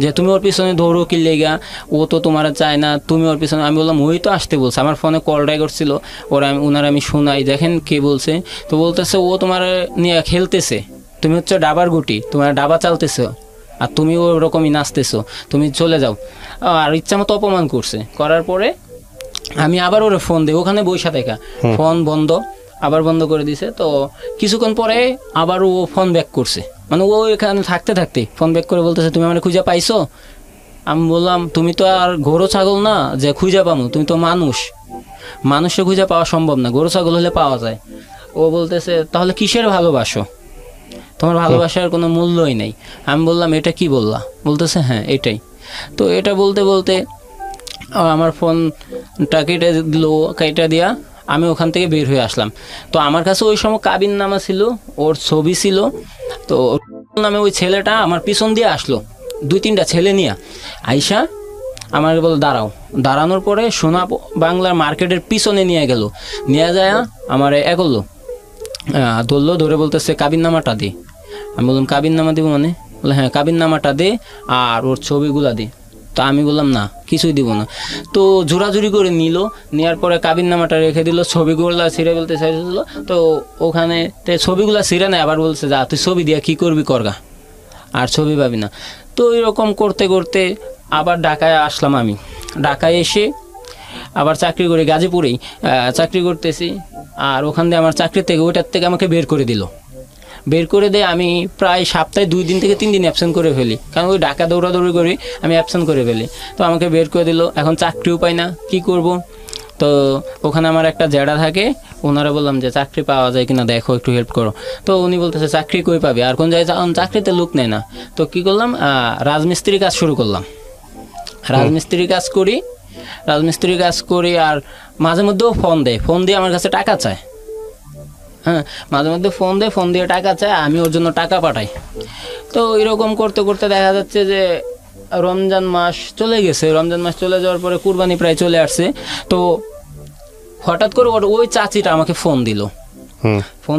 যে তুমি ওর পিছনে দৌড়ো কি লেগা, ও তো তোমার চায় না, তুমি ওর পিছনে। আমি বললাম ওই তো আসতে বলছে, আমার ফোনে কলটাই করছিল ওনার আমি শোনাই, দেখেন কে বলছে। তো বলতেছে ও তোমার নিয়ে খেলতেছে, তুমি হচ্ছে ডাবার গুটি, তোমার ডাবা চালতেছো আর তুমি ওরকমই নাচতেছো, তুমি চলে যাও। আর ইচ্ছা মতো অপমান করার পরে আমি আবার ওরে ফোন দিই, ওখানে বইসা দেখা ফোন বন্ধ, আবার বন্ধ করে দিছে। তো কিছুক্ষণ পরে আবার ও ফোন ব্যাক করছে, মানে ও এখানে থাকতে ফোন ব্যাক করে বলতেছে তুমি আমার খুঁজে পাইছো? আমি বললাম তুমি তো আর গরু ছাগল না যে খুঁজে পাবো, তুমি তো মানুষে খুঁজে পাওয়া সম্ভব না, গরু ছাগল হলে পাওয়া যায়। ও বলতেছে তাহলে কিসের ভালোবাসো, তোমার ভালোবাসার কোনো মূল্যই নেই। আমি বললাম এটা কি বললা? বলতেছে হ্যাঁ এটাই। তো এটা বলতে বলতে আমার ফোনটা কেটে দিয়া আমি ওখান থেকে বের হয়ে আসলাম। তো আমার কাছে ওই সময় কাবিননামা ছিল, ওর ছবি ছিল। তো নামে ওই ছেলেটা আমার পিছন দিয়ে আসলো, 2-3টা ছেলে নিয়ে আইসা আমার বলে দাঁড়ানোর পরে সোনা বাংলার মার্কেটের পিছনে নিয়ে যায় আমার করলো, ধরে বলতেছে কাবিননামাটা দে। আমি বললাম কাবিননামা দিব মানে? বলে হ্যাঁ কাবিননামাটা দে আর ওর ছবিগুলা দে। তো আমি বললাম না কিছুই দিব না। তো জোরাজুরি করে নেওয়ার পরে কাবিননামাটা রেখে দিল, ছবিগুলো ছিঁড়ে বলতে চাইছিল। তো ওখানে ছবিগুলো ছিঁড়ে নেয়, আবার বলছে যা তুই ছবি দিয়া কী করবি করগা, আর ছবি পাবি না। তো এরকম করতে করতে আবার ঢাকায় আসলাম। আমি ঢাকায় এসে আবার চাকরি করি, গাজীপুরেই চাকরি করতেছি। আর ওখান দিয়ে আমার চাকরি থেকে ওইটার থেকে আমাকে বের করে দেয়। আমি প্রায় সপ্তাহে 2 দিন থেকে 3 দিন অ্যাবসেন্ট করে ফেলি, কারণ ওই ঢাকা দৌড়াদৌড়ি করি, আমি অ্যাবসেন্ট করে ফেলি। তো আমাকে বের করে দিল, এখন চাকরিও পাই না, কি করব। তো ওখানে আমার একটা জেডা থাকে, ওনারা বললাম যে চাকরি পাওয়া যায় কিনা দেখো, একটু হেল্প করো। তো উনি বলতেছে চাকরি কই পাবি, আর কোন জায়গায় চাকরিতে লোক নেয় না। তো কি করলাম, রাজমিস্ত্রি কাজ শুরু করলাম। রাজমিস্ত্রি কাজ করি আর মাঝে মধ্যেও ফোন দিয়ে আমার কাছে টাকা চায়। হ্যাঁ মাঝে মধ্যে ফোন দিয়ে টাকা চায়, আমি ওর জন্য টাকা পাঠাই। তো এরকম করতে করতে দেখা যাচ্ছে যে রমজান মাস চলে গেছে। রমজান মাস চলে যাওয়ার পরে কুরবানি প্রায় চলে আসছে। তো হঠাৎ করে ওই চাচিটা আমাকে ফোন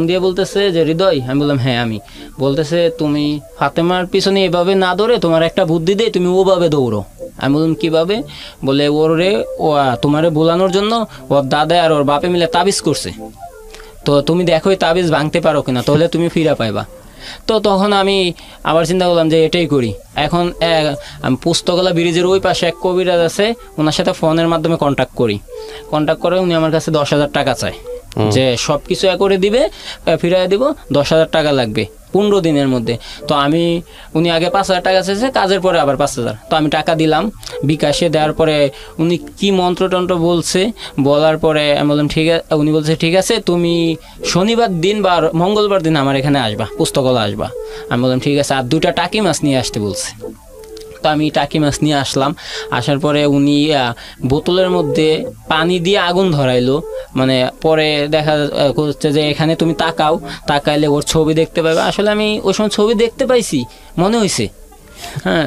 দিয়ে বলতেছে যে হৃদয়। আমি বললাম হ্যাঁ আমি। বলতেছে তুমি ফাতেমার পিছনে এভাবে না দৌড়ে তোমার একটা বুদ্ধি দেয়, তুমি ওভাবে দৌড়ো। আমি বললাম কীভাবে? বলে তোমারে বোলানোর জন্য ওর দাদা আর ওর বাপে মিলে তাবিজ করছে, তো তুমি দেখো এই তাবিজ ভাঙতে পারো কিনা, তাহলে তুমি ফিরা পাইবা। তো তখন আমি আবার চিন্তা করলাম যে এটাই করি। এখন আমি পুস্তকলা ব্রিজের ওই পাশে এক কবিরাজ আছে, ওনার সাথে ফোনের মাধ্যমে কন্ট্যাক্ট করে উনি আমার কাছে 10,000 টাকা চায়, যে সব কিছু করে দিবে, ফিরাই দিব, 10,000 টাকা লাগবে 15 দিনের মধ্যে। তো উনি আগে 5,000 টাকা চেয়েছে, কাজের পরে আবার 5,000। তো আমি টাকা দিলাম বিকাশে। দেওয়ার পরে উনি কি মন্ত্রতন্ত্র বলার পরে আমি বললাম ঠিক আছে। উনি বলছে ঠিক আছে, তুমি শনিবার দিন বা মঙ্গলবার দিন আমার এখানে আসবা, পুস্তকলা আসবা। আমি বললাম ঠিক আছে। আর 2টা টাকি মাছ নিয়ে আসতে বলছে। তো তো আমি টাকি মাছ নিয়ে আসলাম। আসার পরে উনি বোতলের মধ্যে পানি দিয়ে আগুন ধরাইলো। মানে পরে দেখা যাচ্ছে যে এখানে তুমি তাকাইলে ওর ছবি দেখতে পাবে। আসলে আমি ওই সময় ছবি দেখতে পাইছি মনে হয়েছে, হ্যাঁ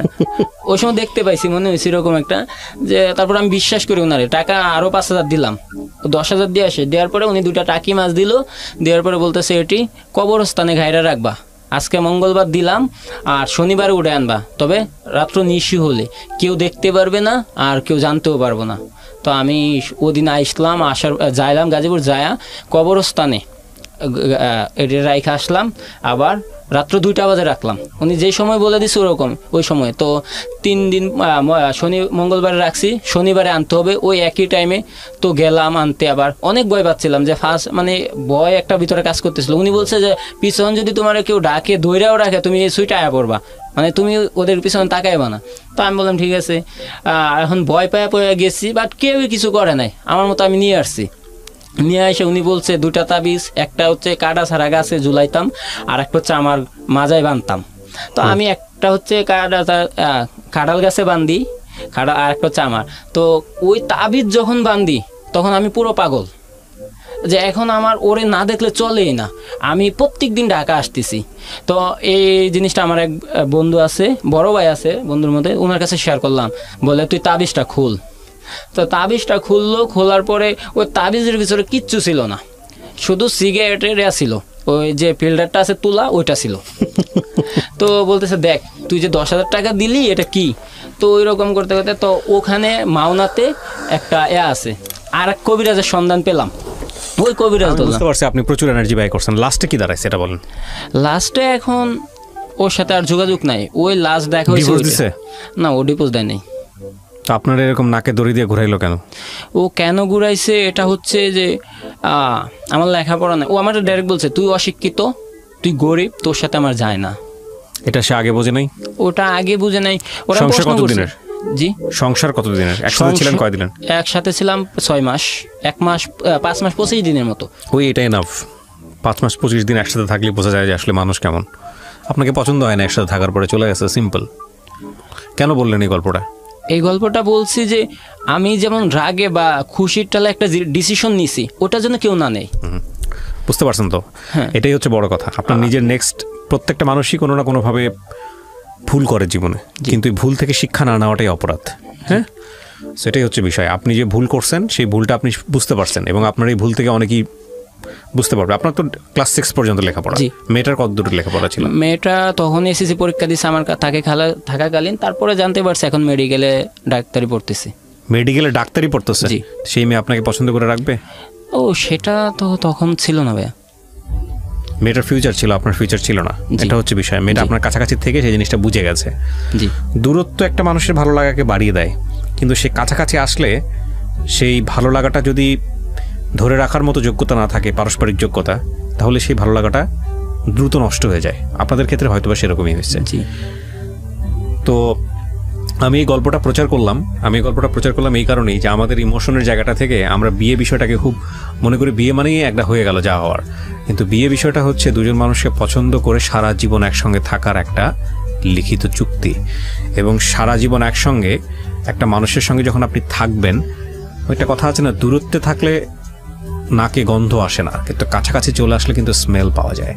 ওই সময় দেখতে পাইছি মনে হয়েছে এরকম একটা, যে তারপর আমি বিশ্বাস করি ওনারে, টাকা আরও 5,000 দিলাম, 10,000 দিয়ে আসে। দেওয়ার পরে উনি 2টা টাকি মাছ দিল। দেওয়ার পরে বলতেছে এটি কবরস্থানে ঘাইরা রাখবা, আজকে মঙ্গলবার দিলাম আর শনিবারে উঠে আনবা, তবে রাত্র নিশি হলে কেউ দেখতে পারবে না আর কেউ জানতেও পারবো না। তো আমি ওদিন যাইলাম গাজীপুর, যায়া কবরস্থানে এটা রাইখা আসলাম, আবার রাত্র 2টা বাজে রাখলাম। উনি যেই সময় বলে দিচ্ছে ওরকম ওই সময়। তো 3 দিন মঙ্গলবারে রাখছি, শনিবারে আনতে হবে ওই একই টাইমে। তো গেলাম আনতে, আবার অনেক ভয় পাচ্ছিলাম যে ফার্স্ট মানে ভয় একটা ভিতরে কাজ করতেছিল। উনি বলছে যে পিছন যদি তোমার কেউ ডাকে দৌড়াও রাখে তুমি এই সুইটা আয়া পড়বা, মানে তুমি ওদের পিছনে তাকাইবা না। তো আমি বললাম ঠিক আছে। এখন ভয় পায়া গেছি, বাট কেউই কিছু করে নাই, আমার মতো আমি নিয়ে আসছি। নিয়ে এসে উনি বলছে 2টা তাবিজ, একটা হচ্ছে কাটা ছাড়া গাছে ঝুলাইতাম আর একটা হচ্ছে আমার মাজায় বাঁধতাম। তো আমি একটা হচ্ছে কাঁঠাল গাছে বান্ধি, আর একটা হচ্ছে আমার। তো ওই তাবিজ যখন বান্ধি তখন আমি পুরো পাগল, যে এখন আমার ওরে না দেখলে চলেই না। আমি প্রত্যেক দিন ঢাকা আসতেছি। তো এই জিনিসটা আমার এক বন্ধু আছে, বড় ভাই আছে বন্ধুর মধ্যে, ওনার কাছে শেয়ার করলাম, বলে তুই তাবিজটা খুল। তো তাবিজটা খুললো, খোলার পরে ওই তাবিজের ভিতরে কিচ্ছু ছিল না, শুধু সিগারেটের ছিল, ওই যে ফিল্টারটা আছে তুলা ওইটা ছিল। তো বলতেছে দেখ তুই যে 10,000 টাকা দিলি এটা কি। তো ওই রকম করতে করতে তো ওখানে মাওনাতে একটা আছে, আর এক কবিরাজের সন্ধান পেলাম। ওই কবিরাজ বুঝতে পারছি আপনি প্রচুর এনার্জি ব্যয় করছেন। লাস্টে কি দাঁড়ায় সেটা বলেন। লাস্টে এখন ওর সাথে আর যোগাযোগ নাই। ওই লাস্ট দেখা হয়েছে না, ও ডিপোজ দেয় নাই। তো আপনার এরকম নাকে দড়ি দিয়ে ঘুরাইলো কেন? ও কেন ঘুরাইছে এটা হচ্ছে যে আমার লেখাপড়া নাই। ও আমার ডাইরেক্ট বলছে তুই অশিক্ষিত, তুই গরিব, তোর সাথে আমার যায় না। এটা সে আগে বোঝে নাই? ওটা আগে বুঝে নাই। ওরা সংসার কতদিনের? জি সংসার কতদিনের? একসাথে ছিলেন কয়দিনের? একসাথে ছিলাম 6 মাস, 1 মাস 5 মাস 25 দিনের মতো। ওই এটাই এনাফ। 5 মাস 25 দিন একসাথে থাকলে বোঝা যায় যে আসলে মানুষ কেমন। আপনাকে পছন্দ হয় না, একসাথে থাকার পরে চলে গেছে, সিম্পল। কেন বললেন এই গল্পটা? এই গল্পটা বলছি যে আমি যেমন রাগে বা খুশির টালে একটা ডিসিশন নিছি, ওটার জন্য কেউ না নেই। বুঝতে পারছেন তো? এটাই হচ্ছে বড় কথা। আপনার নিজের নেক্সট প্রত্যেকটা মানুষই কোনো না কোনোভাবে ভুল করে জীবনে, কিন্তু এই ভুল থেকে শিক্ষা না নেওয়াটাই অপরাধ। হ্যাঁ, সেটাই হচ্ছে বিষয়। আপনি যে ভুল করছেন সেই ভুলটা আপনি বুঝতে পারছেন, এবং আপনার এই ভুল থেকে অনেকেই বুঝতে পারবে। আপনার তো ক্লাস 6 পর্যন্ত লেখাপড়া। মেয়েটার কত দূর লেখাপড়া ছিল? মেয়েটা তখন এসএসসি পরীক্ষা দিচ্ছে আমার থাকাকালীন, তারপরে জানতে পারছি এখন মেডিকেলে ডাক্তারি পড়তেছে। মেডিকেলে ডাক্তারি পড়তেছে? সেই মেয়ে আপনাকে পছন্দ করে রাখবে? ও সেটা তো তখন ছিল না ভাইয়া। মেয়েটার ফিউচার ছিল, আপনার ফিউচার ছিল না, এটা হচ্ছে বিষয়। মেয়েটা আপনার কাছাকাছি থেকে সেই জিনিসটা বুঝে গেছে। দূরত্ব একটা মানুষের ভালো লাগাকে বাড়িয়ে দেয়, কিন্তু সে কাছাকাছি আসলে সেই ভালো লাগাটা যদি ধরে রাখার মতো যোগ্যতা না থাকে, পারস্পরিক যোগ্যতা, তাহলে সেই ভালো লাগাটা দ্রুত নষ্ট হয়ে যায়। আপনাদের ক্ষেত্রে হয়তো বা সেরকমই হয়েছে। তো আমি এই গল্পটা প্রচার করলাম এই কারণেই যে আমাদের ইমোশনের জায়গাটা থেকে আমরা বিয়ে বিষয়টাকে খুব মনে করি বিয়ে মানেই একটা হয়ে গেল যা হওয়ার, কিন্তু বিয়ে বিষয়টা হচ্ছে দুজন মানুষকে পছন্দ করে সারা জীবন একসঙ্গে থাকার একটা লিখিত চুক্তি। এবং সারা জীবন একসঙ্গে একটা মানুষের সঙ্গে যখন আপনি থাকবেন, একটা কথা আছে না, দূরত্বে থাকলে নাকে গন্ধ আসে না, কিন্তু কাছাকাছি চলে আসলে কিন্তু স্মেল পাওয়া যায়।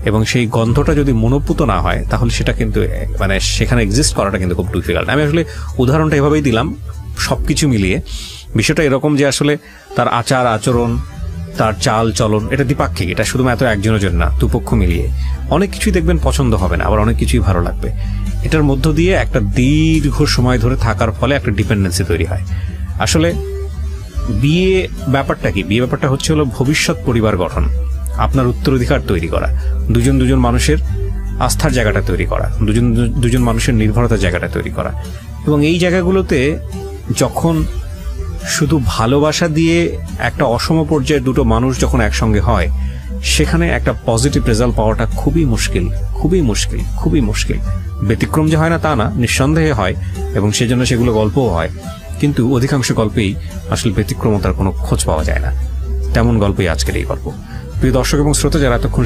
এবং সেই গন্ধটা যদি মনোপুত না হয় তাহলে সেটা কিন্তু মানে সেখানে এক্সিস্ট করাটা কিন্তু খুব ডিফিকাল্ট। আমি আসলে উদাহরণটা এভাবেই দিলাম, সব কিছু মিলিয়ে বিষয়টা এরকম যে আসলে তার আচার আচরণ, তার চাল চলন, এটা দ্বিপাক্ষিক, এটা শুধুমাত্র একজনের জন্য না, দুপক্ষ মিলিয়ে অনেক কিছুই দেখবেন পছন্দ হবে না, আবার অনেক কিছুই ভালো লাগবে। এটার মধ্য দিয়ে একটা দীর্ঘ সময় ধরে থাকার ফলে একটা ডিপেন্ডেন্সি তৈরি হয়। আসলে বিয়ে ব্যাপারটা কি? বিয়ে ব্যাপারটা হচ্ছে হলো ভবিষ্যৎ পরিবার গঠন, আপনার উত্তরাধিকার তৈরি করা, দুজন মানুষের আস্থার জায়গাটা তৈরি করা, দুজন মানুষের নির্ভরতার জায়গাটা তৈরি করা। এবং এই জায়গাগুলোতে যখন শুধু ভালোবাসা দিয়ে একটা অসম পর্যায়ের দুটো মানুষ যখন একসঙ্গে হয়, সেখানে একটা পজিটিভ রেজাল্ট পাওয়াটা খুবই মুশকিল। ব্যতিক্রম যে হয় না তা না, নিঃসন্দেহে হয়, এবং সেজন্য সেগুলো গল্পও হয়, কিন্তু অধিকাংশ গল্পেই আসলে ব্যতিক্রমতার কোনো খোঁজ পাওয়া যায় না। তেমন গল্পই আজকের এই গল্প। প্রিয় দর্শক এবং শ্রোতা, যারা এতক্ষণ